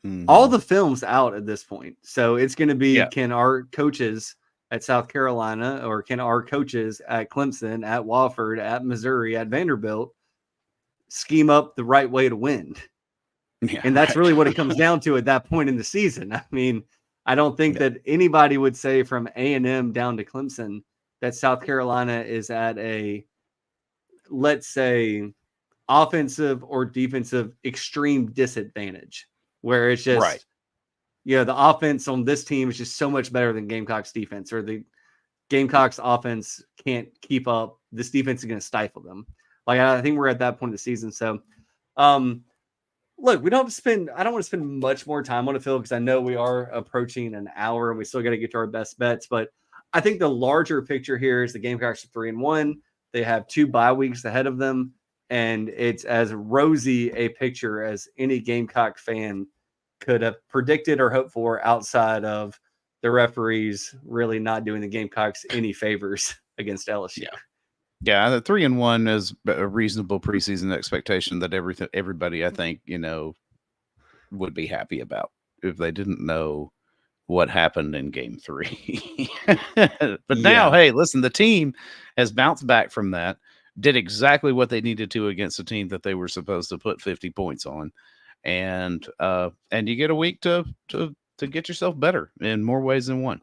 B: Mm-hmm. All the film's out at this point. So it's going to be, can our coaches at South Carolina or can our coaches at Clemson, at Wofford, at Missouri, at Vanderbilt scheme up the right way to win? Yeah, and that's really what it comes down to at that point in the season. I mean, I don't think that anybody would say from A&M down to Clemson that South Carolina is at a, let's say, offensive or defensive extreme disadvantage, where it's just, the offense on this team is just so much better than Gamecocks defense, or the Gamecocks offense can't keep up. This defense is going to stifle them. Like, I think we're at that point of the season. So, look, I don't want to spend much more time on it, Phil, because I know we are approaching an hour and we still got to get to our best bets. But I think the larger picture here is the Gamecocks are 3-1. They have 2 bye weeks ahead of them, and it's as rosy a picture as any Gamecock fan could have predicted or hoped for outside of the referees really not doing the Gamecocks any favors against LSU.
C: Yeah, the 3-1 is a reasonable preseason expectation that everybody, I think, would be happy about if they didn't know what happened in game 3. But now, hey, listen, the team has bounced back from that, did exactly what they needed to against a team that they were supposed to put 50 points on. And you get a week to get yourself better in more ways than one.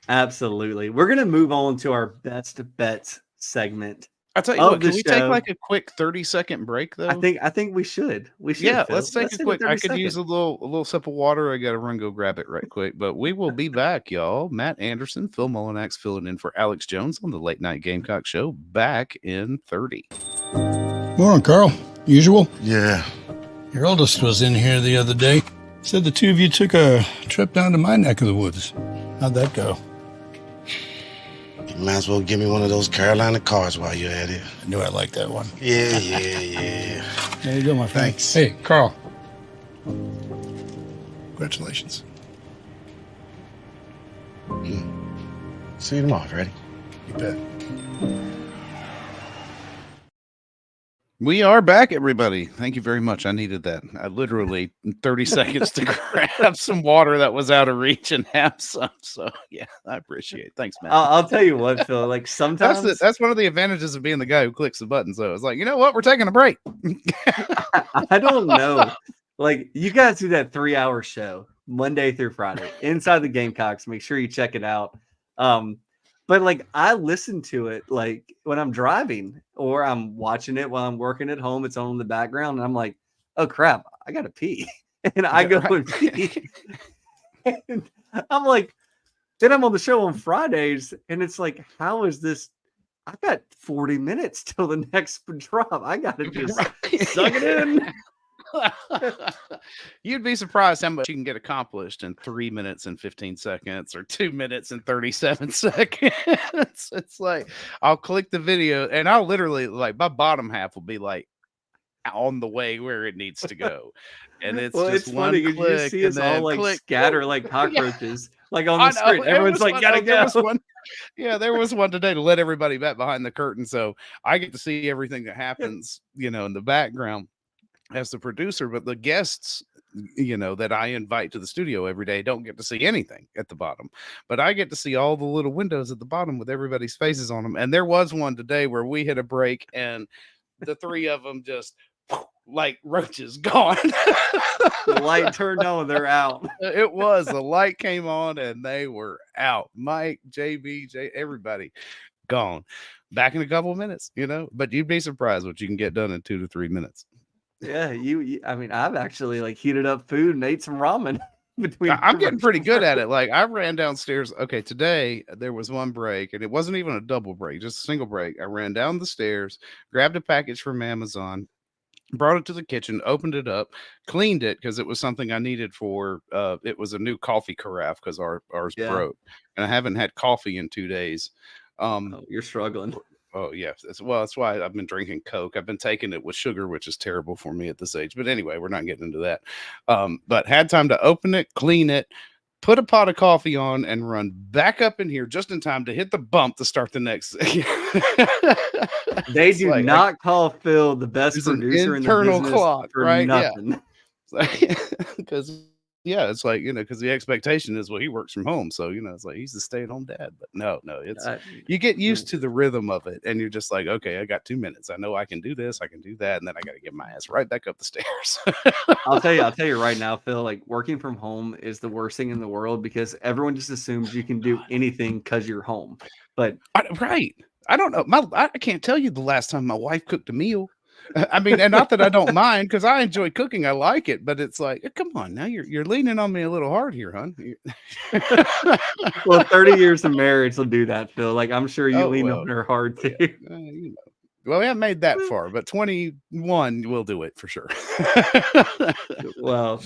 B: Absolutely. We're going to move on to our best bets segment.
C: I'll tell you what, can we take like a quick 30-second break though?
B: I think we should.
C: Yeah,
B: Phil.
C: let's take a quick. I could use a little sip of water. I got to run go grab it right quick. But we will be back, y'all. Matt Anderson, Phil Mullinax filling in for Alex Jones on the Late Night Gamecock Show. Back in 30.
I: Morning, Carl. Usual?
J: Yeah.
I: Your oldest was in here the other day. Said the two of you took a trip down to my neck of the woods. How'd that go?
J: You might as well give me one of those Carolina cards while you're at it.
I: I knew I liked that one.
J: Yeah.
I: There you go, my friend.
J: Thanks.
I: Hey, Carl. Congratulations.
J: See you tomorrow, ready?
I: You bet.
C: We are back, everybody. Thank you very much. I needed that. I literally 30 seconds to grab some water that was out of reach and have some. So yeah, I appreciate it. Thanks, man.
B: I'll tell you what, Phil. Like sometimes
C: that's one of the advantages of being the guy who clicks the button. So it's like, you know what? We're taking a break.
B: I don't know. Like you guys do that 3-hour show Monday through Friday inside the Gamecocks. Make sure you check it out. But like I listen to it like when I'm driving or I'm watching it while I'm working at home. It's on in the background, and I'm like, "Oh crap, I gotta pee," and I go and pee. And I'm like, then I'm on the show on Fridays, and it's like, how is this? I got 40 minutes till the next drop. I gotta just suck it in.
C: You'd be surprised how much you can get accomplished in 3 minutes and 15 seconds or 2 minutes and 37 seconds. It's like I'll click the video and I'll literally like my bottom half will be like on the way where it needs to go. And it's just one
B: funny
C: click
B: you see us all like scatter like cockroaches like on the screen. Everyone's like, gotta go.
C: There was one today to let everybody back behind the curtain. So I get to see everything that happens, in the background as the producer, but the guests, that I invite to the studio every day don't get to see anything at the bottom, but I get to see all the little windows at the bottom with everybody's faces on them. And there was one today where we hit a break and the three of them just like roaches gone.
B: The light turned on, they're out.
C: It was, the light came on and they were out. Mike, JB, everybody gone. Back in a couple of minutes, but you'd be surprised what you can get done in 2 to 3 minutes.
B: Yeah, I mean, I've actually like heated up food and ate some ramen between.
C: I'm getting pretty good at it. Like I ran downstairs. Okay, today there was one break, and it wasn't even a double break, just a single break. I ran down the stairs, grabbed a package from Amazon, brought it to the kitchen, opened it up, cleaned it because it was something I needed for. It was a new coffee carafe because ours broke, and I haven't had coffee in 2 days.
B: You're struggling.
C: Oh yeah, that's why I've been drinking Coke. I've been taking it with sugar, which is terrible for me at this age. But anyway, we're not getting into that. But had time to open it, clean it, put a pot of coffee on, and run back up in here just in time to hit the bump to start the next.
B: They do not call Phil the best producer in the business
C: clock,
B: for
C: right?
B: nothing.
C: Because it's like, because the expectation is, well, he works from home. So, it's like he's the stay-at-home dad. But no, it's you get used to the rhythm of it. And you're just like, okay, I got 2 minutes. I know I can do this. I can do that. And then I got to get my ass right back up the stairs.
B: I'll tell you right now, Phil, like working from home is the worst thing in the world because everyone just assumes you can do anything because you're home. But
C: right. I don't know. I can't tell you the last time my wife cooked a meal. I mean, and not that I don't mind because I enjoy cooking. I like it, but it's like, come on, now you're leaning on me a little hard here, hon.
B: Well, 30 years of marriage will do that, Phil. Like I'm sure you lean on her hard too.
C: Well, we haven't made that far, but 21 will do it for sure.
B: Well,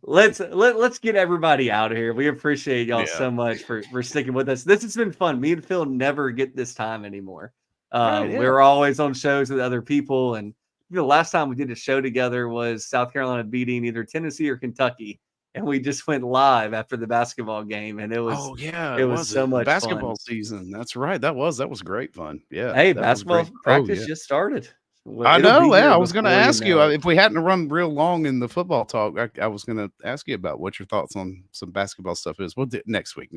B: let's get everybody out of here. We appreciate y'all so much for sticking with us. This has been fun. Me and Phil never get this time anymore. We're always on shows with other people, and the last time we did a show together was South Carolina beating either Tennessee or Kentucky, and we just went live after the basketball game, and it was so much
C: basketball
B: fun.
C: season. That's right. That was great fun. Yeah.
B: Hey,
C: that was
B: basketball
C: great.
B: practice just started. Well,
C: I
B: it'll
C: know.
B: be
C: Yeah,
B: here
C: I was going to
B: before
C: ask you
B: know it.
C: if we hadn't run real long in the football talk. I was going to ask you about what your thoughts on some basketball stuff is. We'll do it next week.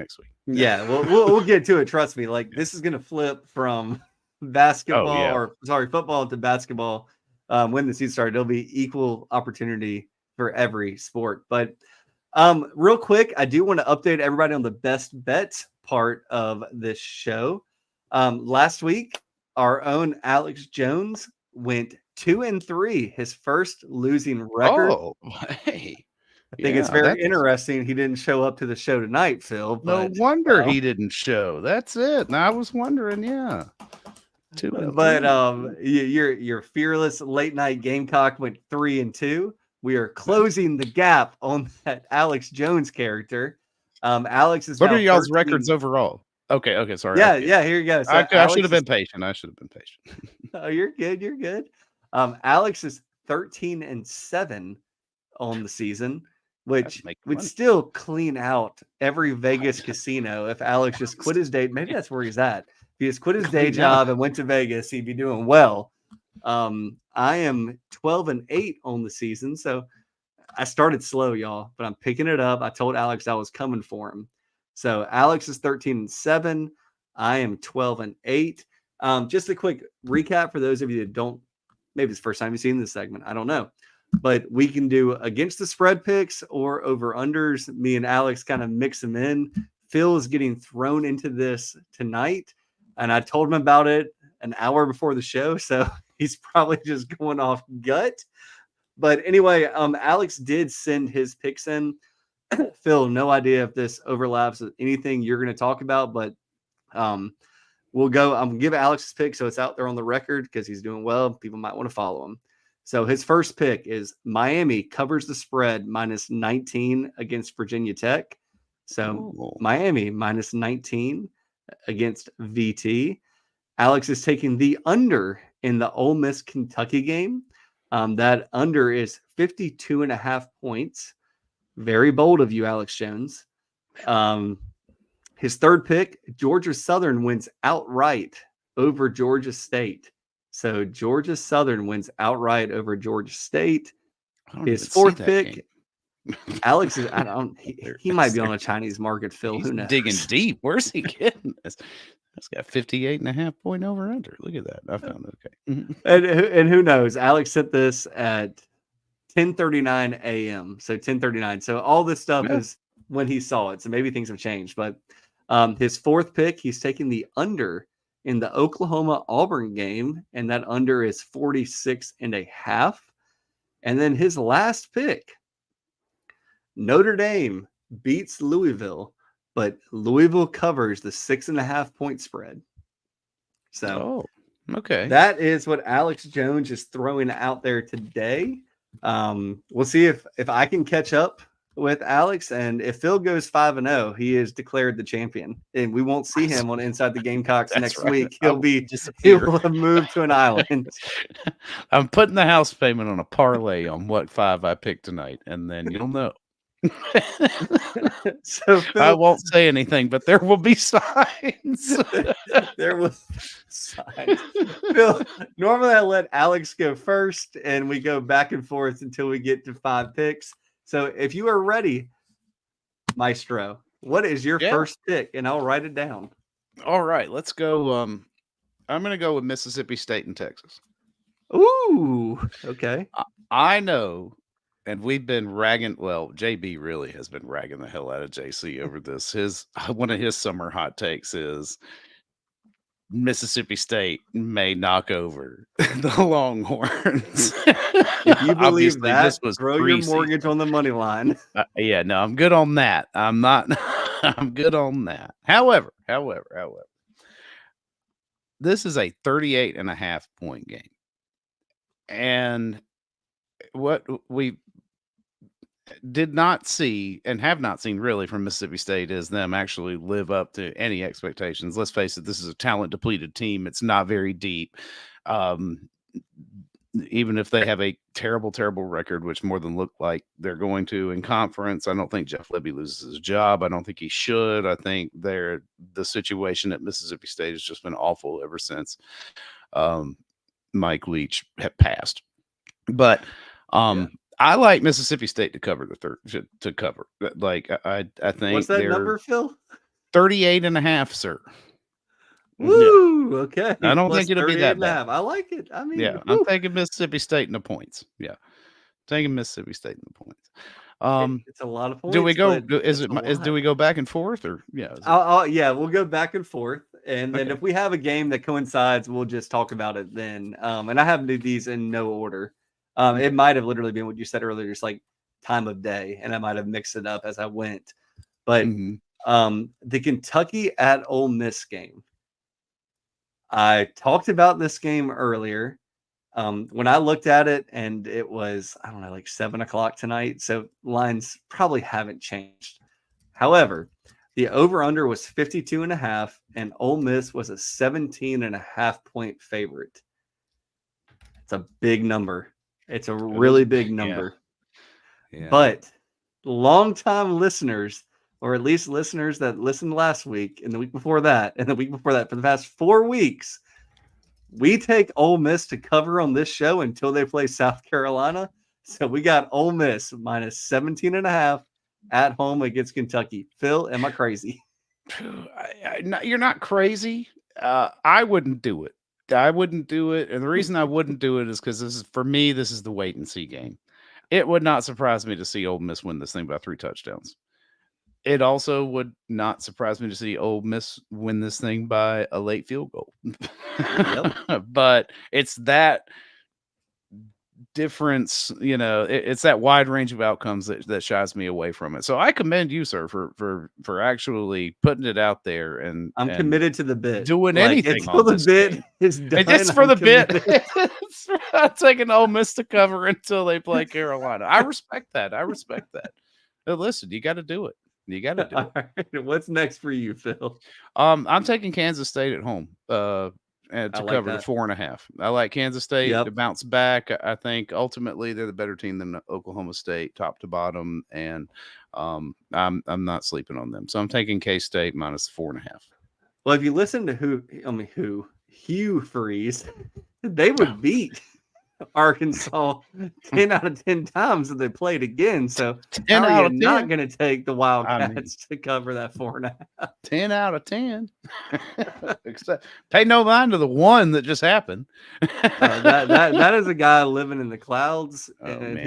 B: Yeah, we'll get to it. Trust me. Like this is going to flip from basketball football to basketball when the season started. It'll be equal opportunity for every sport. But real quick, I do want to update everybody on the best bets part of this show. Last week, our own Alex Jones went 2-3, his first losing record.
C: Oh, hey.
B: I think it's very interesting. He didn't show up to the show tonight, Phil. But,
C: no wonder he didn't show. That's it. Now I was wondering, yeah.
B: But your fearless late night Gamecock went 3-2. We are closing the gap on that Alex Jones character. Alex is.
C: What are y'all's records overall? Okay, sorry.
B: Yeah. Here you go. So
C: I should have been patient.
B: Oh, you're good. You're good. Alex is 13-7 on the season, which would still clean out every Vegas casino if Alex just quit his day. Maybe that's where he's at. If he just quit his day job and went to Vegas, he'd be doing well. I am 12-8 on the season, so I started slow, y'all, but I'm picking it up. I told Alex I was coming for him. So Alex is 13-7. I am 12-8. Just a quick recap for those of you that don't, maybe it's the first time you've seen this segment. I don't know. But we can do against the spread picks or over unders. Me and Alex kind of mix them in. Phil is getting thrown into this tonight, and I told him about it an hour before the show, so he's probably just going off gut. But anyway, Alex did send his picks in. Phil, no idea if this overlaps with anything you're going to talk about, but we'll go. I'm going to give Alex his pick so it's out there on the record because he's doing well. People might want to follow him. So his first pick is Miami covers the spread -19 against Virginia Tech. So Miami -19 against VT. Alex is taking the under in the Ole Miss Kentucky game. That under is 52.5 points. Very bold of you, Alex Jones. His third pick, Georgia Southern wins outright over Georgia State. So Georgia Southern wins outright over Georgia State. His fourth pick, Alex is, he might be on a Chinese market, Phil. Who knows?
C: Digging deep. Where's he getting this? That's got 58.5 point over under. Look at that. I found it. Okay.
B: And who knows? Alex sent this at 10:39 a.m. So 10:39. So all this stuff is when he saw it. So maybe things have changed. But his fourth pick, he's taking the under in the Oklahoma-Auburn game, and that under is 46.5. And then his last pick, Notre Dame beats Louisville, but Louisville covers the 6.5 point spread. So,
C: okay,
B: that is what Alex Jones is throwing out there today. We'll see if I can catch up with Alex, and if Phil goes 5-0, he is declared the champion, and we won't see him on Inside the Gamecocks next week. He'll have moved to an island.
C: I'm putting the house payment on a parlay on what 5 I picked tonight, and then you'll know.
B: So Phil,
C: I won't say anything, but there will be signs.
B: There will be signs. Phil, normally I let Alex go first, and we go back and forth until we get to 5 picks. So if you are ready, Maestro, what is your first pick? And I'll write it down.
C: All right, let's go. I'm going to go with Mississippi State and Texas.
B: Ooh, okay.
C: I know, and we've been ragging. Well, JB really has been ragging the hell out of JC over this. One of his summer hot takes is Mississippi State may knock over the Longhorns.
B: If you believe that, this was throw your mortgage on the money line.
C: Yeah, no, I'm good on that. I'm not. I'm good on that. However, this is a 38.5 point game, and what we did not see and have not seen really from Mississippi State is them actually live up to any expectations. Let's face it, this is a talent depleted team. It's not very deep. even if they have a terrible, terrible record, which more than look like they're going to in conference. I don't think Jeff Libby loses his job. I don't think he should. I think the situation at Mississippi State has just been awful ever since Mike Leach had passed. But I like Mississippi State to cover to cover. Like I think
B: what's that number, Phil?
C: 38.5, sir.
B: Woo! Okay.
C: I don't think it'll be that bad.
B: I like it. I mean,
C: yeah, I'm taking Mississippi State in the points. Yeah, taking Mississippi State in the points.
B: It's a lot of points.
C: Do we go? Do we go back and forth or
B: yeah? We'll go back and forth, and then if we have a game that coincides, we'll just talk about it then. And I have these in no order. It might have literally been what you said earlier, just like time of day, and I might have mixed it up as I went. But the Kentucky at Ole Miss game. I talked about this game earlier when I looked at it, and it was, I don't know, like 7:00 tonight. So lines probably haven't changed. However, the over-under was 52.5, and Ole Miss was a 17.5 point favorite. It's a big number. It's a really big number. Yeah. But longtime listeners, or at least listeners that listened last week and the week before that, and the week before that, for the past 4 weeks, we take Ole Miss to cover on this show until they play South Carolina. So we got Ole Miss minus 17.5 at home against Kentucky. Phil, am I crazy?
C: You're not crazy. I wouldn't do it. I wouldn't do it. And the reason I wouldn't do it is because this is the wait and see game. It would not surprise me to see Ole Miss win this thing by 3 touchdowns. It also would not surprise me to see Ole Miss win this thing by a late field goal. But it's that difference, it's that wide range of outcomes that shies me away from it. So I commend you, sir, for actually putting it out there. And
B: I'm committed to the bit.
C: Doing anything.
B: It's for the bit is done.
C: It's for the bit. I'm taking Ole Miss to cover until they play Carolina. I respect that. But listen, you got to do it. You got to do it.
B: All right. What's next for you, Phil?
C: I'm taking Kansas State at home to cover the 4.5. I like Kansas State to bounce back. I think ultimately they're the better team than Oklahoma State, top to bottom, and I'm not sleeping on them. So I'm taking K-State minus 4.5.
B: Well, if you listen to Hugh Freeze, they would beat Arkansas 10 out of 10 times if they played again. So how are you not going to take the Wildcats to cover that 4.5?
C: 10 out of 10. Except pay no mind to the one that just happened.
B: That is a guy living in the clouds, and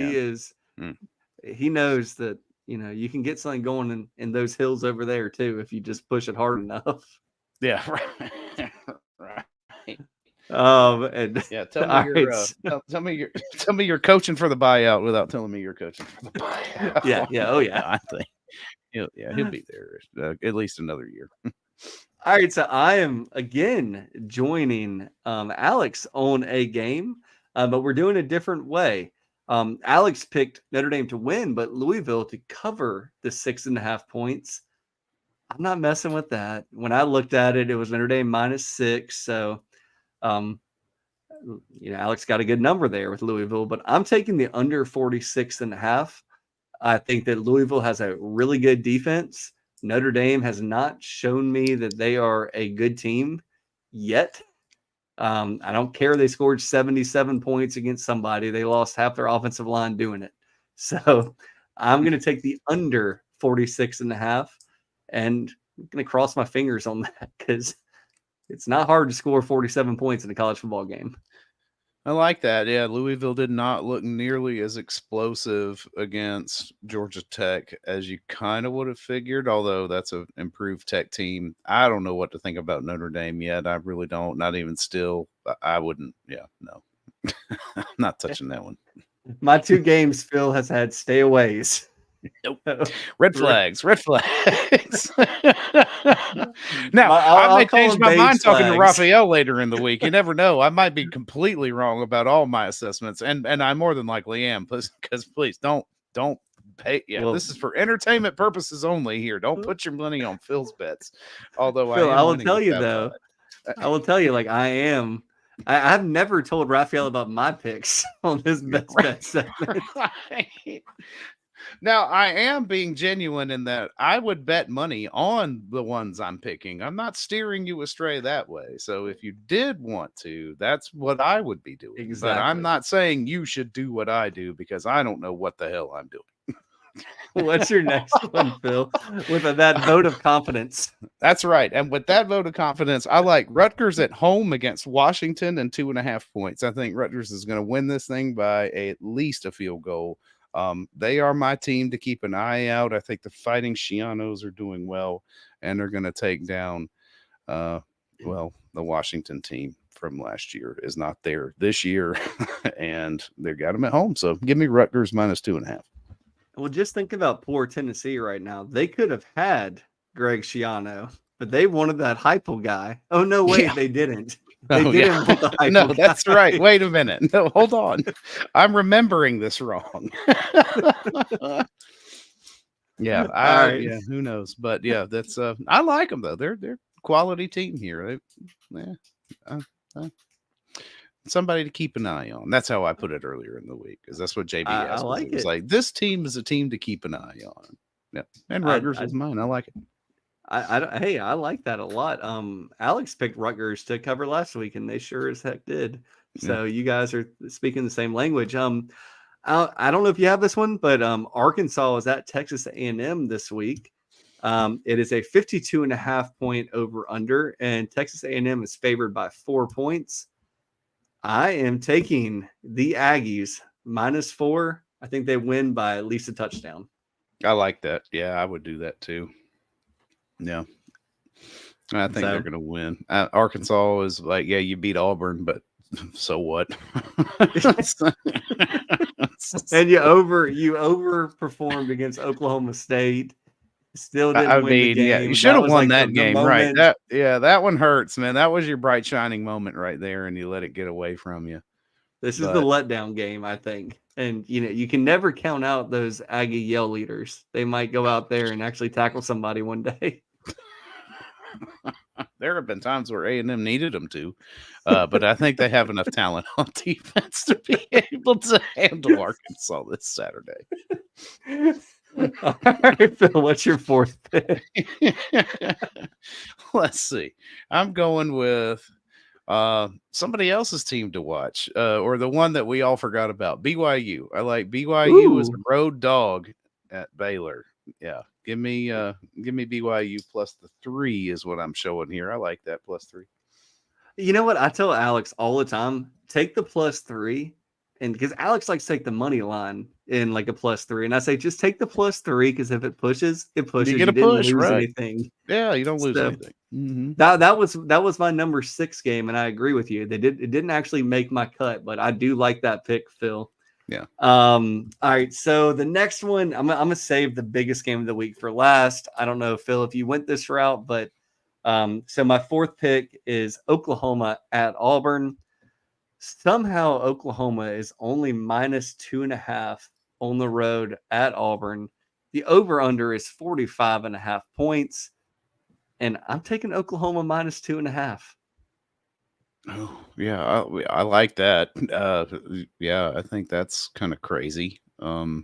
B: he knows that you can get something going in those hills over there too if you just push it hard enough.
C: Yeah, right. Tell me you're coaching for the buyout without telling me you're coaching for the buyout.
B: Yeah.
C: I think he'll be there at least another year.
B: All right, so I am again joining Alex on a game, but we're doing a different way. Alex picked Notre Dame to win, but Louisville to cover the 6.5 points. I'm not messing with that. When I looked at it, it was Notre Dame minus 6. So, Alex got a good number there with Louisville, but I'm taking the under 46.5. I think that Louisville has a really good defense. Notre Dame has not shown me that they are a good team yet. I don't care. They scored 77 points against somebody. They lost half their offensive line doing it. So I'm going to take the under 46.5, and I'm going to cross my fingers on that because it's not hard to score 47 points in a college football game.
C: I like that. Yeah, Louisville did not look nearly as explosive against Georgia Tech as you kind of would have figured, although that's an improved Tech team. I don't know what to think about Notre Dame yet. I really don't. Not even still. I wouldn't. Yeah, no. I'm not touching that one.
B: My 2 games, Phil has had stayaways.
C: Nope. Red flags. Now, I may change my mind talking to Raphael later in the week. You never know. I might be completely wrong about all my assessments, and I more than likely am. Because please don't pay. Yeah, this is for entertainment purposes only here. Don't put your money on Phil's bets. Although
B: Phil, I will tell you though. I will tell you, like I am I've never told Raphael about my picks on this best bet segment.
C: Now, I am being genuine in that I would bet money on the ones I'm picking. I'm not steering you astray that way. So if you did want to, that's what I would be doing.
B: Exactly.
C: But I'm not saying you should do what I do because I don't know what the hell I'm doing.
B: What's your next one, Phil? With that vote of confidence.
C: That's right. And with that vote of confidence, I like Rutgers at home against Washington and 2.5 points. I think Rutgers is going to win this thing by at least a field goal. They are my team to keep an eye out. I think the Fighting Shianos are doing well, and they're going to take down, the Washington team from last year is not there this year, and they got them at home. So give me Rutgers minus 2.5.
B: Well, just think about poor Tennessee right now. They could have had Greg Schiano, but they wanted that Heupel guy. Oh, no, wait, they didn't. They didn't want the Heupel
C: No,
B: guy.
C: that's right. Wait a minute. No, hold on. I'm remembering this wrong.
B: Right.
C: Yeah, who knows? But yeah, that's I like them though. They're quality team here. Somebody to keep an eye on. That's how I put it earlier in the week, because that's what JB
B: I
C: asked.
B: like
C: It was
B: it.
C: like, this team is a team to keep an eye on. Yeah, and Rutgers was mine. I like it.
B: I like that a lot. Alex picked Rutgers to cover last week, and they sure as heck did. So you guys are speaking the same language. I don't know if you have this one, but Arkansas is at Texas A&M this week. It is a 52.5 point over under, and Texas A&M is favored by 4 points. I am taking the Aggies -4. I think they win by at least a touchdown.
C: I like that. Yeah, I would do that too. Yeah. I think they're going to win. Arkansas is like, yeah, you beat Auburn, but so what?
B: And you overperformed against Oklahoma State. Still didn't win the game.
C: Yeah, you should have won that game, right?
B: moment.
C: That one hurts, man. That was your bright shining moment right there, and you let it get away from you.
B: This is the letdown game, I think. And you can never count out those Aggie yell leaders. They might go out there and actually tackle somebody one day.
C: There have been times where A&M needed them to, but I think they have enough talent on defense to be able to handle Arkansas this Saturday.
B: All right, Phil, what's your fourth pick?
C: Let's see. I'm going with somebody else's team to watch, or the one that we all forgot about, BYU. I like BYU as a road dog at Baylor. Yeah, give me BYU plus the 3 is what I'm showing here. I like that +3.
B: You know what? I tell Alex all the time, take the +3, and because Alex likes to take the money line in like a +3, and I say just take the +3 because if it pushes, it pushes.
C: You get a push,
B: lose
C: right?
B: Anything.
C: Yeah, you don't lose anything.
B: Mm-hmm. That was my number 6 game, and I agree with you. It didn't actually make my cut, but I do like that pick, Phil.
C: Yeah.
B: All right. So the next one, I'm gonna save the biggest game of the week for last. I don't know, Phil, if you went this route, but so my fourth pick is Oklahoma at Auburn. Somehow Oklahoma is only -2.5 on the road at Auburn. The over/under is 45.5 points, and I'm taking Oklahoma -2.5.
C: Oh, yeah, I like that. Yeah, I think that's kind of crazy. Wow,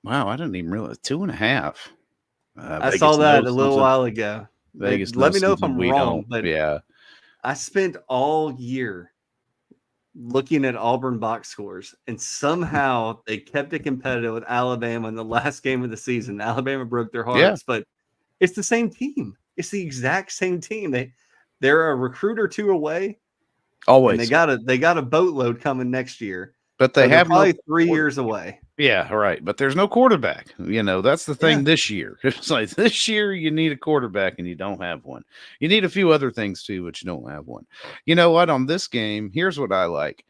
C: I didn't even realize 2.5.
B: I saw that a little while ago.
C: Vegas,
B: let me know if I'm wrong,
C: don't.
B: but
C: Yeah,
B: I spent all year looking at Auburn box scores, and somehow they kept it competitive with Alabama in the last game of the season. Alabama broke their hearts, but it's the same team. It's the exact same team. They're a recruit or 2 away.
C: always.
B: And they got a boatload coming next year.
C: But they have
B: probably 3 years away.
C: Yeah, right. But there's no quarterback. That's the thing this year. It's like this year you need a quarterback and you don't have one. You need a few other things too, but you don't have one. You know what? On this game, here's what I like.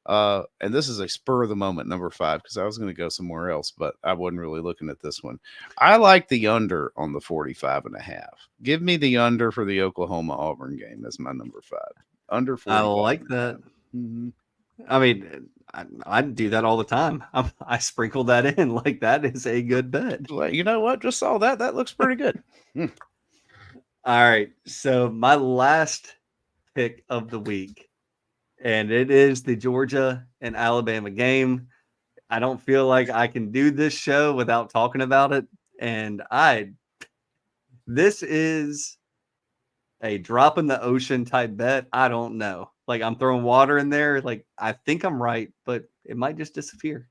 C: And this is a spur of the moment, number 5, because I was going to go somewhere else, but I wasn't really looking at this one. I like the under on the 45.5. Give me the under for the Oklahoma Auburn game as my number 5. Under 45.
B: I like that.
C: Mm-hmm.
B: I mean, I do that all the time. I sprinkle that in like that is a good bet.
C: Well, you know what? Just saw that. That looks pretty good.
B: All right. So my last pick of the week and it is the Georgia and Alabama game. I don't feel like I can do this show without talking about it. And this is a drop in the ocean type bet. I don't know. Like, I'm throwing water in there. Like, I think I'm right, but it might just disappear.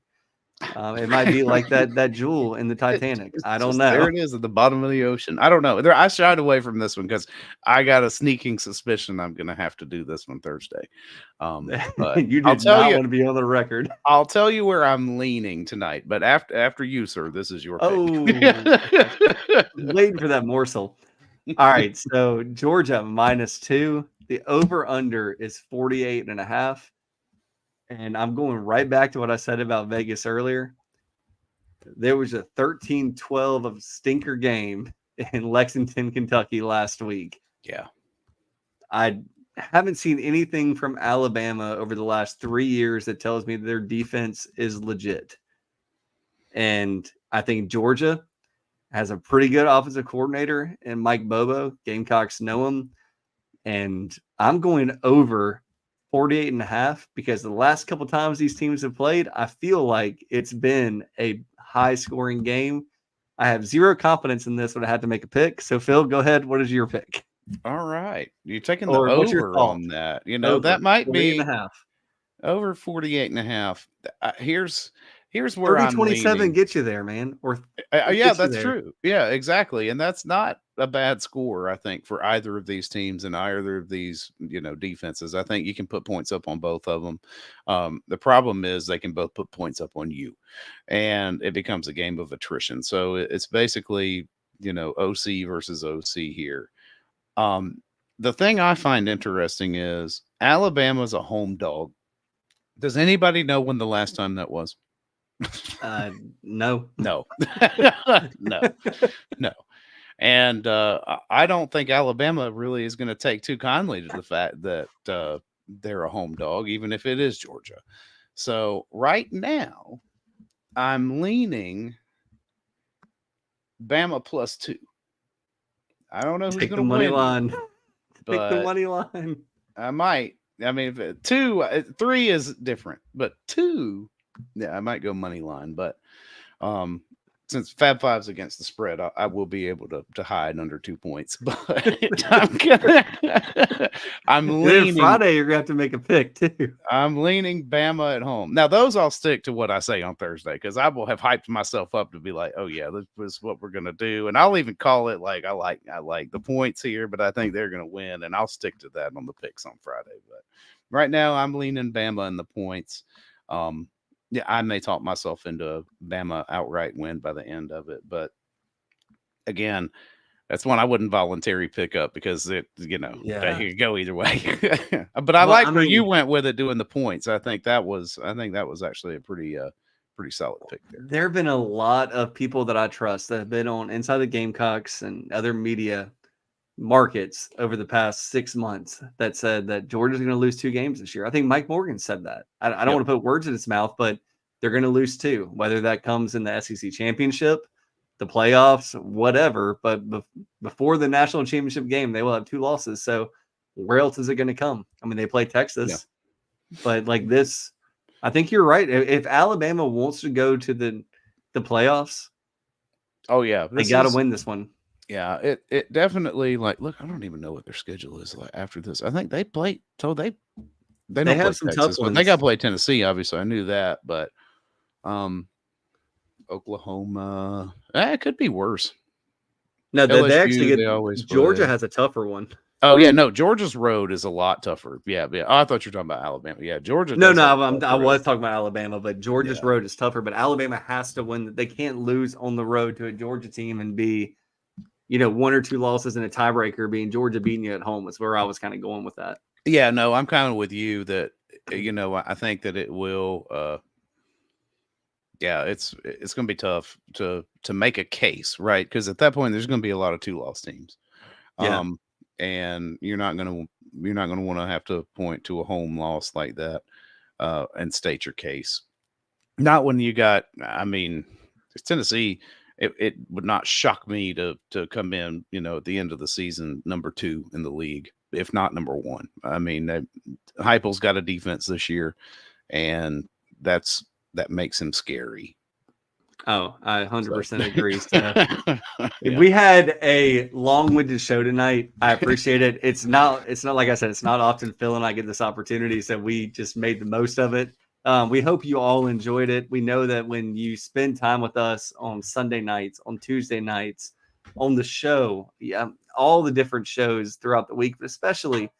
B: It might be like that jewel in the Titanic. I don't know.
C: There it is at the bottom of the ocean. I don't know. I shied away from this one because I got a sneaking suspicion I'm going to have to do this one Thursday. But
B: You did not want to be on the record.
C: I'll tell you where I'm leaning tonight. But after you, sir, this is your pick.
B: Waiting for that morsel. All right, so Georgia -2. The over/under is 48.5. And I'm going right back to what I said about Vegas earlier. There was a 13-12 of stinker game in Lexington, Kentucky last week.
C: Yeah.
B: I haven't seen anything from Alabama over the last 3 years that tells me their defense is legit. And I think Georgia has a pretty good offensive coordinator and Mike Bobo. Gamecocks know him. And I'm going over 48.5 because the last couple times these teams have played, I feel like it's been a high scoring game. I have zero confidence in this when I had to make a pick. So Phil, go ahead. What is your pick?
C: All right. You're taking the over on that.
B: Over,
C: that might be
B: over
C: 48.5. Here's where
B: 27 gets you there, man. Or
C: yeah, that's true. Yeah, exactly. And that's not a bad score, I think, for either of these teams and either of these, defenses. I think you can put points up on both of them. The problem is they can both put points up on you, and it becomes a game of attrition. So it's basically, OC versus OC here. The thing I find interesting is Alabama's a home dog. Does anybody know when the last time that was?
B: No.
C: No. And I don't think Alabama really is going to take too kindly to the fact that they're a home dog, even if it is Georgia. So right now, I'm leaning Bama +2. I don't know who's going to win.
B: Take the money line. Take the money line.
C: I might. I mean, if 3 is different, but 2, yeah, I might go money line. But since Fab Five's against the spread, I will be able to hide under 2 points. But I'm leaning.
B: Friday, you're gonna have to make a pick too.
C: I'm leaning Bama at home. Now, those I'll stick to what I say on Thursday because I will have hyped myself up to be like, oh yeah, this is what we're gonna do, and I'll even call it like I like the points here, but I think they're gonna win, and I'll stick to that on the picks on Friday. But right now, I'm leaning Bama in the points. Yeah, I may talk myself into a Bama outright win by the end of it. But again, that's one I wouldn't voluntarily pick up because it could go either way. But I where you went with it doing the points. I think that was actually a pretty solid pick there.
B: There have been a lot of people that I trust that have been on Inside the Gamecocks and other media markets over the past 6 months that said that Georgia's going to lose 2 games this year. I think Mike Morgan said that. I don't want to put words in his mouth, but they're going to lose 2, whether that comes in the SEC championship, the playoffs, whatever. But before the national championship game, they will have 2 losses. So where else is it going to come? I mean, they play Texas, but like this, I think you're right. If Alabama wants to go to the playoffs,
C: oh yeah,
B: they got to win this one.
C: Yeah, it definitely look, I don't even know what their schedule is like after this. I think they play, so they don't have some Texas, tough ones. But they got to play Tennessee, obviously. I knew that, but Oklahoma, it could be worse.
B: No, LSU, they actually get Georgia has a tougher one.
C: Oh yeah, no, Georgia's road is a lot tougher. Yeah. Oh, I thought you were talking about Alabama. Yeah, Georgia.
B: No, I was talking about Alabama, but Georgia's road is tougher. But Alabama has to win. They can't lose on the road to a Georgia team and be, 1 or 2 losses in a tiebreaker, being Georgia beating you at home. Is where I was kind of going with that.
C: Yeah, no, I'm kind of with you that, I think that it will. It's going to be tough to make a case, right? Because at that point, there's going to be a lot of 2-loss teams.
B: Yeah.
C: And you're not going to want to have to point to a home loss like that and state your case. Not when you got, Tennessee. It would not shock me to come in, at the end of the season, number 2 in the league. if not number one. I mean, Heupel's got a defense this year, and that makes him scary.
B: Oh, I 100% agree. So we had a long-winded show tonight. I appreciate it. It's not like I said, it's not often Phil and I get this opportunity, so we just made the most of it. We hope you all enjoyed it. We know that when you spend time with us on Sunday nights, on Tuesday nights, on the show, all the different shows throughout the week, but especially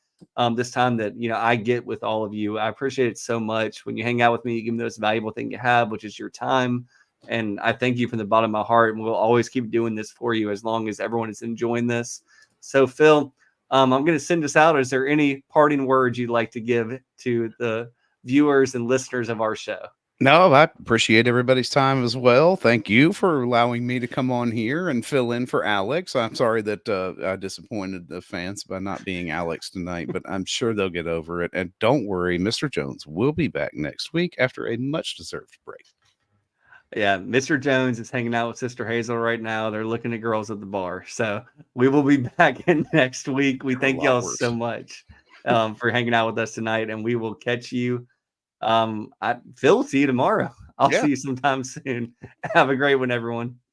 B: this time that I get with all of you, I appreciate it so much. When you hang out with me, you give me the most valuable thing you have, which is your time. And I thank you from the bottom of my heart, and we'll always keep doing this for you as long as everyone is enjoying this. So, Phil, I'm going to send us out. Is there any parting words you'd like to give to the viewers and listeners of our show?
C: No, I appreciate everybody's time as well. Thank you for allowing me to come on here and fill in for Alex. I'm sorry that I disappointed the fans by not being Alex tonight, but I'm sure they'll get over it. And don't worry, Mr. Jones will be back next week after a much-deserved break.
B: Yeah, Mr. Jones is hanging out with Sister Hazel right now. They're looking at girls at the bar. So we will be back in next week. We thank y'all so much for hanging out with us tonight, and we will catch you. Phil, see you tomorrow. I'll see you sometime soon. Have a great one, everyone.